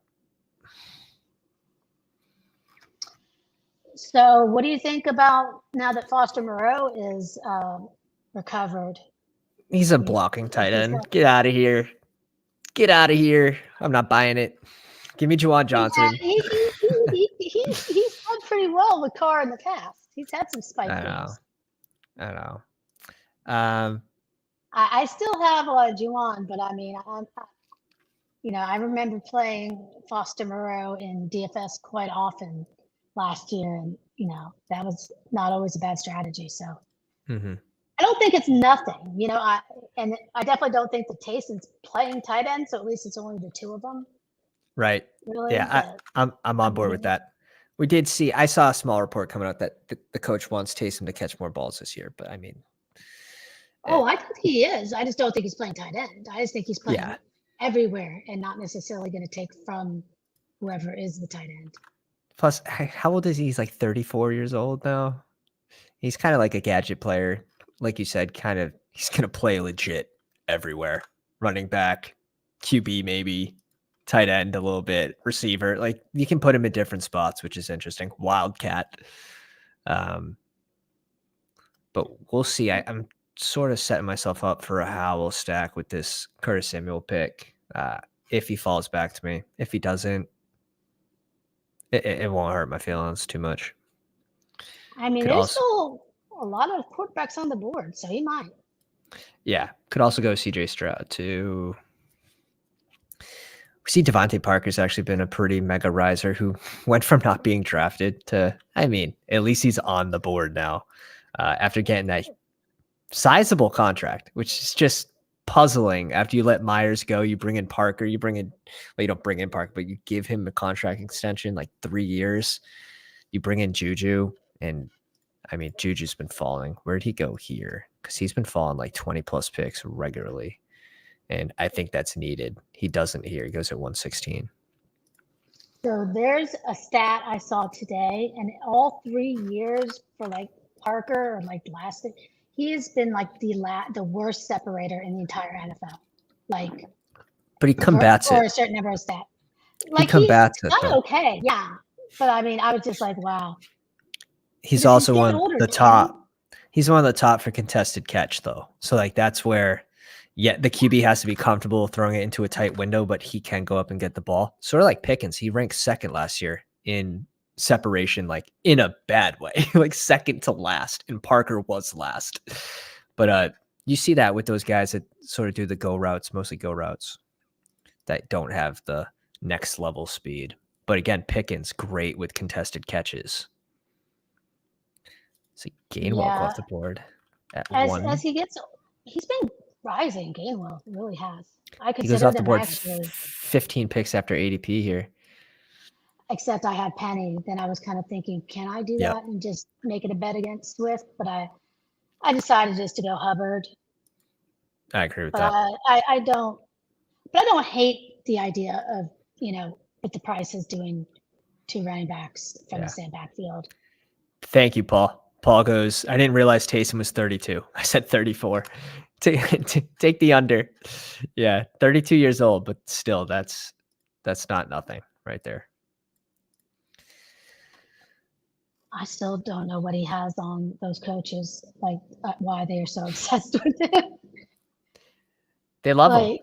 So what do you think about now that Foster Moreau is recovered? He's a blocking tight end. Get out of here. Get out of here. I'm not buying it. Give me Juwan Johnson. He's done pretty well with Carr in the past. He's had some spike games. I know. I still have Juwan, but I mean, I remember playing Foster Moreau in DFS quite often last year, and that was not always a bad strategy. So I don't think it's nothing. I definitely don't think that Tayson's playing tight end, so at least it's only the 2 of them. Right. Really? Yeah, I'm on board with that. I saw a small report coming out that the coach wants Taysom to catch more balls this year, but I mean. I think he is. I just don't think he's playing tight end. I just think he's playing everywhere and not necessarily going to take from whoever is the tight end. Plus, how old is he? He's like 34 years old now. He's kind of like a gadget player. Like you said, he's going to play legit everywhere. Running back, QB maybe, tight end a little bit, receiver. Like you can put him in different spots, which is interesting. Wildcat. But we'll see. I'm sort of setting myself up for a Howell stack with this Curtis Samuel pick. If he falls back to me, if he doesn't, it won't hurt my feelings too much. I mean, there's still a lot of quarterbacks on the board, so he might. Yeah, could also go CJ Stroud too. We see Devontae Parker's actually been a pretty mega riser who went from not being drafted to, I mean, at least he's on the board now after getting that sizable contract, which is just puzzling. After you let Myers go, you bring in Parker, you don't bring in Parker, but you give him a contract extension, like 3 years. You bring in Juju, and I mean, Juju's been falling. Where'd he go here? Because he's been falling like 20 plus picks regularly. And I think that's needed. He doesn't here. He goes at 116. So there's a stat I saw today, and all 3 years for like Parker or like last, he has been like the worst separator in the entire NFL. Like, but he combats for it. a certain number of stats. Like he combats he's done okay, yeah. But I mean, I was just like, wow. He's also one of the top. He's one of the top for contested catch, though. So like that's where. Yeah, the QB has to be comfortable throwing it into a tight window, but he can go up and get the ball. Sort of like Pickens. He ranked second last year in separation, like in a bad way, like second to last. And Parker was last. But you see that with those guys that sort of do the go routes, mostly go routes, that don't have the next level speed. But again, Pickens, great with contested catches. So Gainwell off the board at as he gets, he's been rising. Gainwell really has. I consider he goes off the board actually 15 picks after ADP here. Except I had Penny. Then I was kind of thinking, can I do that and just make it a bet against Swift? But I decided just to go Hubbard. I agree with that. I don't hate the idea of, with the prices doing 2 running backs from the same backfield. Thank you, Paul. Paul goes, I didn't realize Taysom was 32. I said 34. Take the under. Yeah, 32 years old, but still, that's not nothing right there. I still don't know what he has on those coaches, like why they are so obsessed with it. They love him.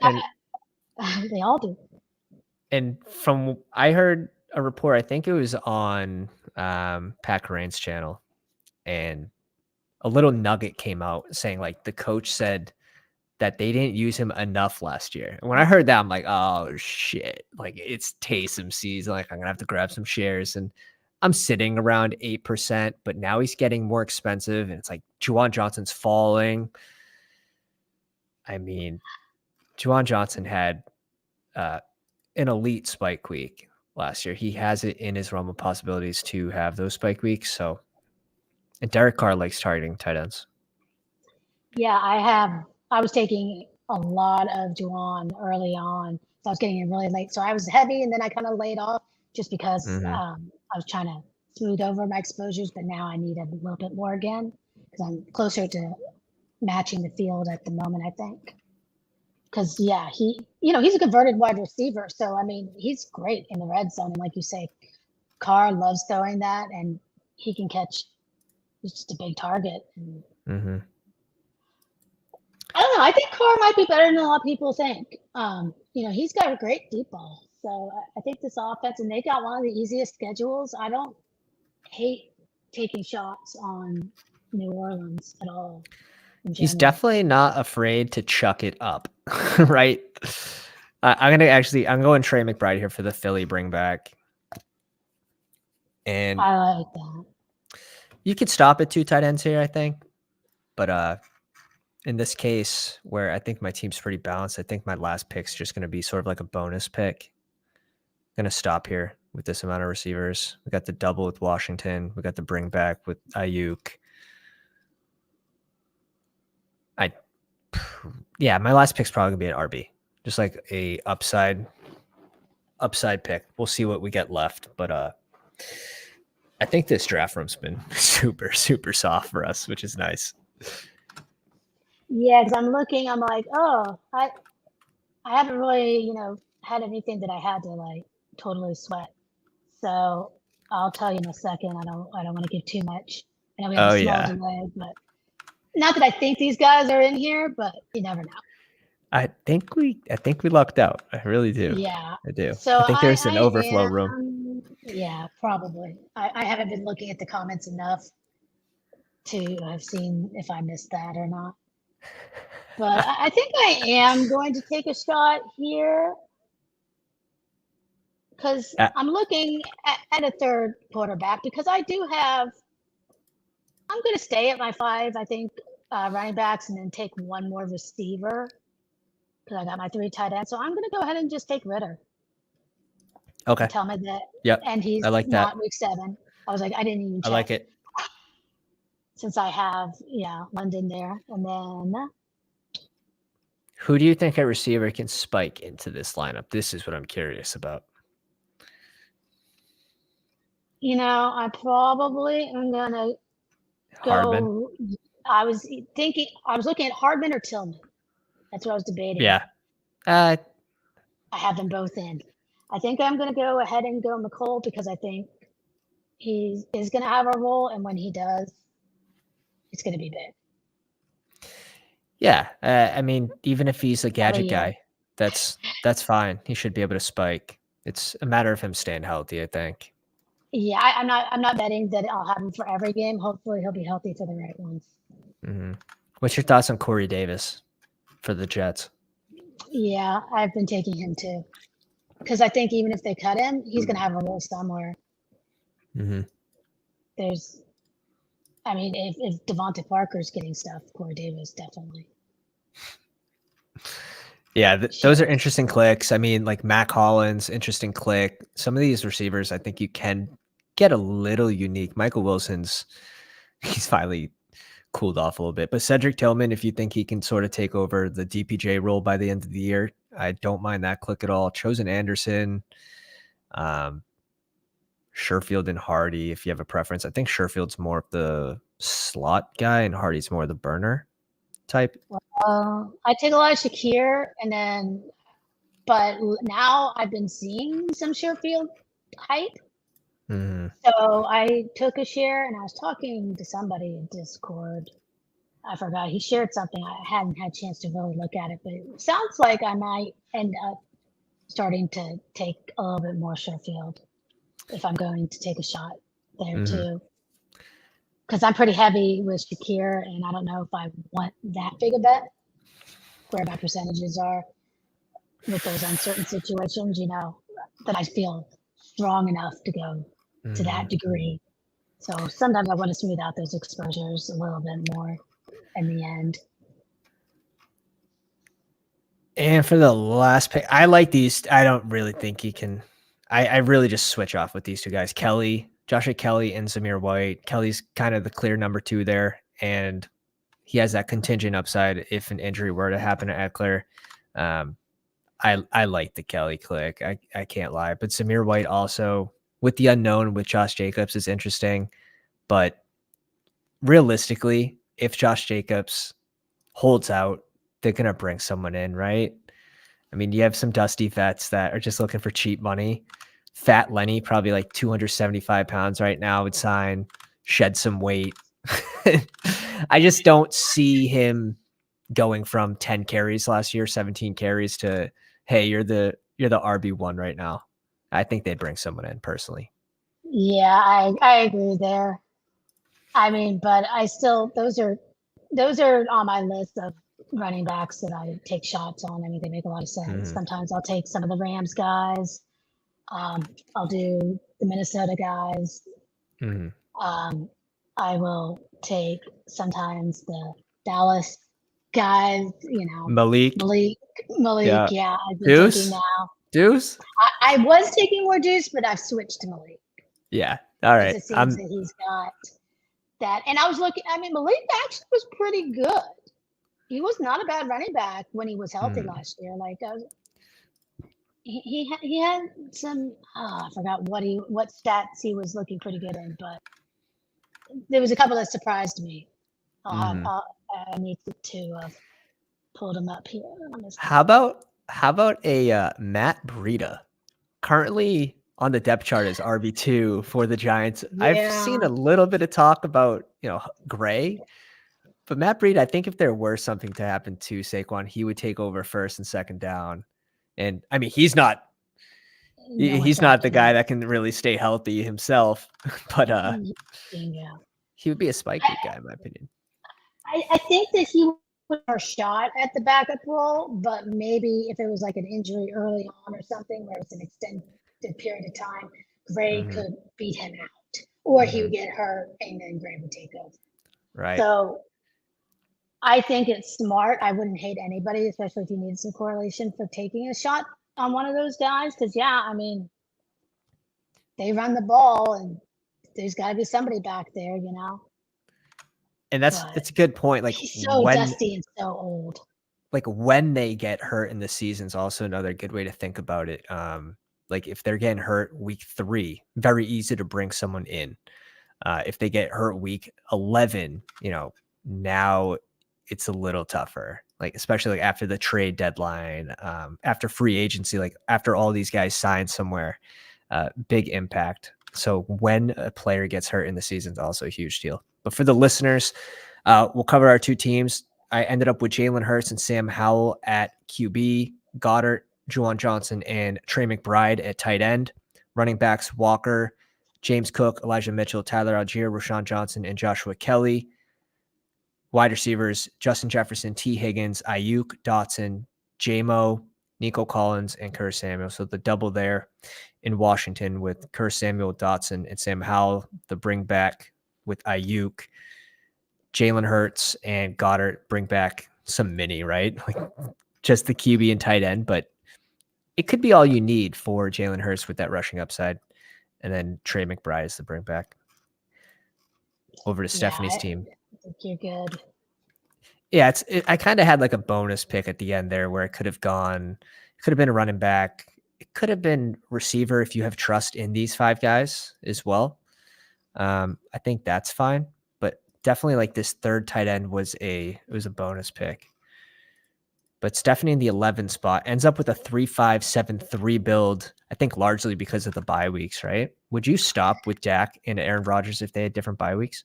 They all do. And I heard a report, I think it was on Pat Corain's channel, and a little nugget came out saying like the coach said that they didn't use him enough last year. And when I heard that, I'm like, oh shit, like it's Taysom season. Like I'm gonna have to grab some shares, and I'm sitting around 8%, but now he's getting more expensive, and it's like Juwan Johnson's falling. I mean, Juwan Johnson had an elite spike week last year. He has it in his realm of possibilities to have those spike weeks. So, and Derek Carr likes targeting tight ends. Yeah, I was taking a lot of Juwan early on. So I was getting in really late. So I was heavy, and then I kind of laid off just because I was trying to smooth over my exposures. But now I need a little bit more again because I'm closer to matching the field at the moment, I think. Because, yeah, he's a converted wide receiver. So, I mean, he's great in the red zone. And like you say, Carr loves throwing that, and he can catch. He's just a big target. I don't know. I think Carr might be better than a lot of people think. He's got a great deep ball. So I think this offense, and they got one of the easiest schedules. I don't hate taking shots on New Orleans at all. He's definitely not afraid to chuck it up, right? I'm going Trey McBride here for the Philly bring back. And I like that. You could stop at 2 tight ends here, I think. But in this case, where I think my team's pretty balanced, I think my last pick's just going to be sort of like a bonus pick. I'm going to stop here with this amount of receivers. We got the double with Washington. We got the bring back with Ayuk. My last pick's probably going to be an RB. Just like a upside pick. We'll see what we get left. But I think this draft room's been super, super soft for us, which is nice. Yeah, because I'm like, oh, I haven't really, had anything that I had to like totally sweat. So I'll tell you in a second. I don't want to give too much. I know we have a small delay, but not that I think these guys are in here, but you never know. I think we lucked out. I really do. Yeah, I do. So I think there's an I overflow room. am. Yeah, probably. I haven't been looking at the comments enough to have seen if I missed that or not. But I think I am going to take a shot here because I'm looking at a third quarterback because I do have. I'm going to stay at my 5, I think, running backs and then take one more receiver because I got my 3 tight ends. So I'm going to go ahead and just take Ritter. Okay. Tell me that. Yep. And he's I like not that. week 7. I was like, I didn't even check. I like it. Since I have, London there. And then who do you think a receiver can spike into this lineup? This is what I'm curious about. I probably am gonna Hardman. go. I was looking at Hardman or Tillman. That's what I was debating. Yeah. I have them both in. I think I'm gonna go ahead and go McColl because I think he is gonna have a role, and when he does, it's gonna be big. Yeah, I mean, even if he's a gadget guy, that's fine. He should be able to spike. It's a matter of him staying healthy, I think. Yeah, I'm not betting that I'll have him for every game. Hopefully, he'll be healthy for the right ones. Mm-hmm. What's your thoughts on Corey Davis for the Jets? Yeah, I've been taking him too. Because I think even if they cut him, he's going to have a role somewhere. Mm-hmm. If Devontae Parker's getting stuff, Corey Davis definitely. Yeah, those are interesting clicks. I mean, like Mac Hollins, interesting click. Some of these receivers, I think you can get a little unique. Michael Wilson's, he's finally cooled off a little bit. But Cedric Tillman, if you think he can sort of take over the DPJ role by the end of the year, I don't mind that click at all. Chosen Anderson, Sherfield and Hardy, if you have a preference. I think Sherfield's more of the slot guy and Hardy's more the burner type. I take a lot of Shakir, but now I've been seeing some Sherfield hype. Mm-hmm. So I took a share, and I was talking to somebody in Discord. I forgot. He shared something. I hadn't had a chance to really look at it, but it sounds like I might end up starting to take a little bit more Sherfield if I'm going to take a shot there too. Because I'm pretty heavy with Shakir, and I don't know if I want that big a bet where my percentages are with those uncertain situations, that I feel strong enough to go to that degree. So sometimes I want to smooth out those exposures a little bit more in the end. And for the last pick, I like these. I don't really think he can. I really just switch off with these two guys, Joshua Kelly and Zamir White. Kelly's kind of the clear number 2 there, and he has that contingent upside if an injury were to happen to Eckler. I like the Kelly click. I can't lie. But Zamir White also, with the unknown with Josh Jacobs, is interesting. But realistically, if Josh Jacobs holds out, they're going to bring someone in, right? I mean, you have some dusty vets that are just looking for cheap money. Fat Lenny, probably like 275 pounds right now, would sign, shed some weight. I just don't see him going from 10 carries last year, 17 carries to, hey, you're the RB1 right now. I think they'd bring someone in personally. Yeah, I agree there. I mean, but I still, those are on my list of running backs that I take shots on. I mean, they make a lot of sense. Sometimes I'll take some of the Rams guys. I'll do the Minnesota guys. I will take sometimes the Dallas guys, Malik. Yeah, I've been taking now. Deuce? I was taking more Deuce, but I've switched to Malik. Yeah. All right. It seems that he's got that. And I was looking, Malik actually was pretty good. He was not a bad running back when he was healthy last year. Like he had some, I forgot what stats he was looking pretty good in, but there was a couple that surprised me. I need to have pulled him up here. How about How about a Matt Breida? Currently on the depth chart as RB2 for the Giants. I've seen Yeah. a little bit of talk about, Gray, but Matt Breida, I think if there were something to happen to Saquon, he would take over first and second down. And I mean, he's not No one's he's not the stopping guy him. that can really stay healthy himself, but Yeah. he would be a spike week guy in my opinion. I think that he would have a shot at the backup role, but maybe if it was like an injury early on or something where it's an extended period of time, Gray Mhm, could beat him out. Or he would mhm, get hurt and then Gray would take over. right. So I think it's smart. I wouldn't hate anybody, especially if you need some correlation for taking a shot on one of those guys. Because, yeah, I mean, they run the ball and there's got to be somebody back there, you know? And that's But it's a good point. he's so dusty and so old. When they get hurt in the season is also another good way to think about it. Like if they're getting hurt week 3, very easy to bring someone in. If they get hurt week 11, now it's a little tougher. Like especially like after the trade deadline, after free agency, like after all these guys sign somewhere, big impact. So when a player gets hurt in the season is also a huge deal. But for the listeners, we'll cover our two teams. I ended up with Jalen Hurts and Sam Howell at QB, Goddard, Juwan Johnson, and Trey McBride at tight end. Running backs, Walker, James Cook, Elijah Mitchell, Tyler Algier, Rashawn Johnson, and Joshua Kelly. Wide receivers, Justin Jefferson, T. Higgins, Ayuk, Dotson, J-Mo, Nico Collins, and Curtis Samuel. So the double there in Washington with Curtis Samuel, Dotson, and Sam Howell. The bring back with Ayuk, Jalen Hurts, and Goddard bring back some mini, right? Like just the QB and tight end, but it could be all you need for Jalen Hurts with that rushing upside. And then Trey McBride is the bring back. Over to Yeah, Stephanie's team. I think you're good. Yeah, I kind of had like a bonus pick at the end there where it could have gone, it could have been a running back. It could have been receiver if you have trust in these 5 guys as well. I think that's fine, but definitely like this third tight end was a bonus pick. But Stephanie in the 11 spot ends up with a 3-5-7-3 build, I think largely because of the bye weeks, right? Would you stop with Dak and Aaron Rodgers if they had different bye weeks?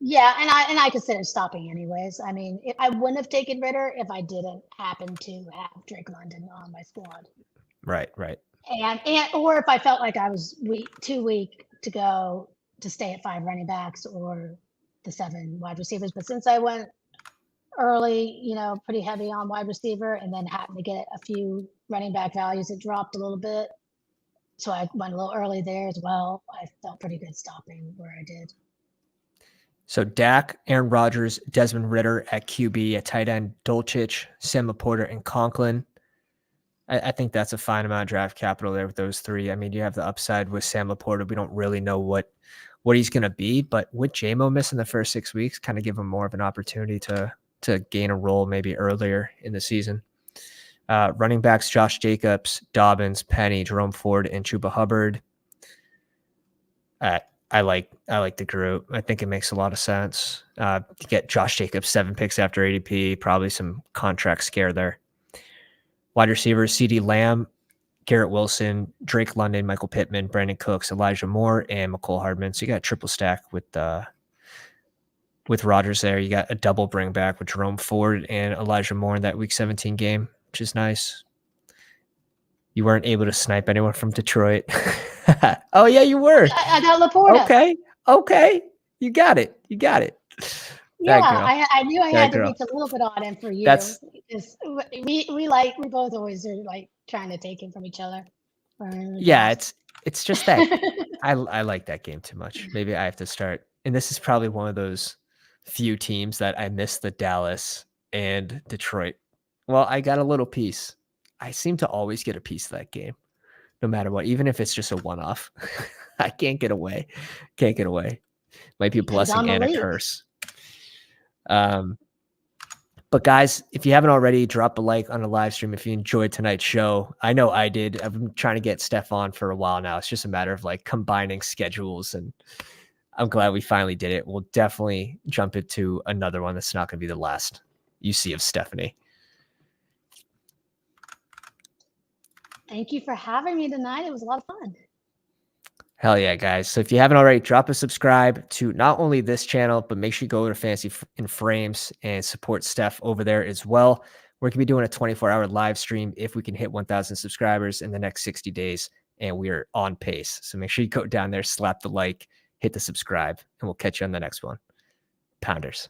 Yeah, and I consider stopping anyways. I mean, I wouldn't have taken Ritter if I didn't happen to have Drake London on my squad. Right, right. And or if I felt like I was too weak to go to stay at 5 running backs or the 7 wide receivers. But since I went early, pretty heavy on wide receiver and then happened to get a few running back values that dropped a little bit. So I went a little early there as well. I felt pretty good stopping where I did. So Dak, Aaron Rodgers, Desmond Ritter at QB, at tight end, Dulcich, Sam Laporta, and Conklin. I think that's a fine amount of draft capital there with those 3. I mean, you have the upside with Sam Laporta. We don't really know what he's going to be, but with J-Mo missing the first 6 weeks, kind of give him more of an opportunity to gain a role maybe earlier in the season. Running backs, Josh Jacobs, Dobbins, Penny, Jerome Ford, and Chuba Hubbard. I like the group. I think it makes a lot of sense. To get Josh Jacobs 7 picks after ADP, probably some contract scare there. Wide receivers, CeeDee Lamb, Garrett Wilson, Drake London, Michael Pittman, Brandon Cooks, Elijah Moore, and McCole Hardman. So you got a triple stack with Rodgers there. You got a double bring back with Jerome Ford and Elijah Moore in that Week 17 game, which is nice. You weren't able to snipe anyone from Detroit. Oh, yeah, you were. I got Laporta. Okay. You got it. Yeah, That girl. I knew I That had to girl. reach a little bit on him for you. That's because we both always are like trying to take him from each other. yeah. It's just that I like that game too much. Maybe I have to start. And this is probably one of those few teams that I miss the Dallas and Detroit. Well, I got a little piece. I seem to always get a piece of that game, no matter what, even if it's just a one-off. I can't get away. Might be a blessing and a curse. But guys, if you haven't already, drop a like on the live stream if you enjoyed tonight's show. I know I did. I've been trying to get Steph on for a while now. It's just a matter of like combining schedules, and I'm glad we finally did it. We'll definitely jump into another one that's not going to be the last you see of Stephanie. Thank you for having me tonight. It was a lot of fun. Hell yeah, guys. So if you haven't already, drop a subscribe to not only this channel, but make sure you go to Fantasy in Frames and support Steph over there as well. We're going to be doing a 24-hour live stream if we can hit 1,000 subscribers in the next 60 days, and we are on pace. So make sure you go down there, slap the like, hit the subscribe, and we'll catch you on the next one. Pounders.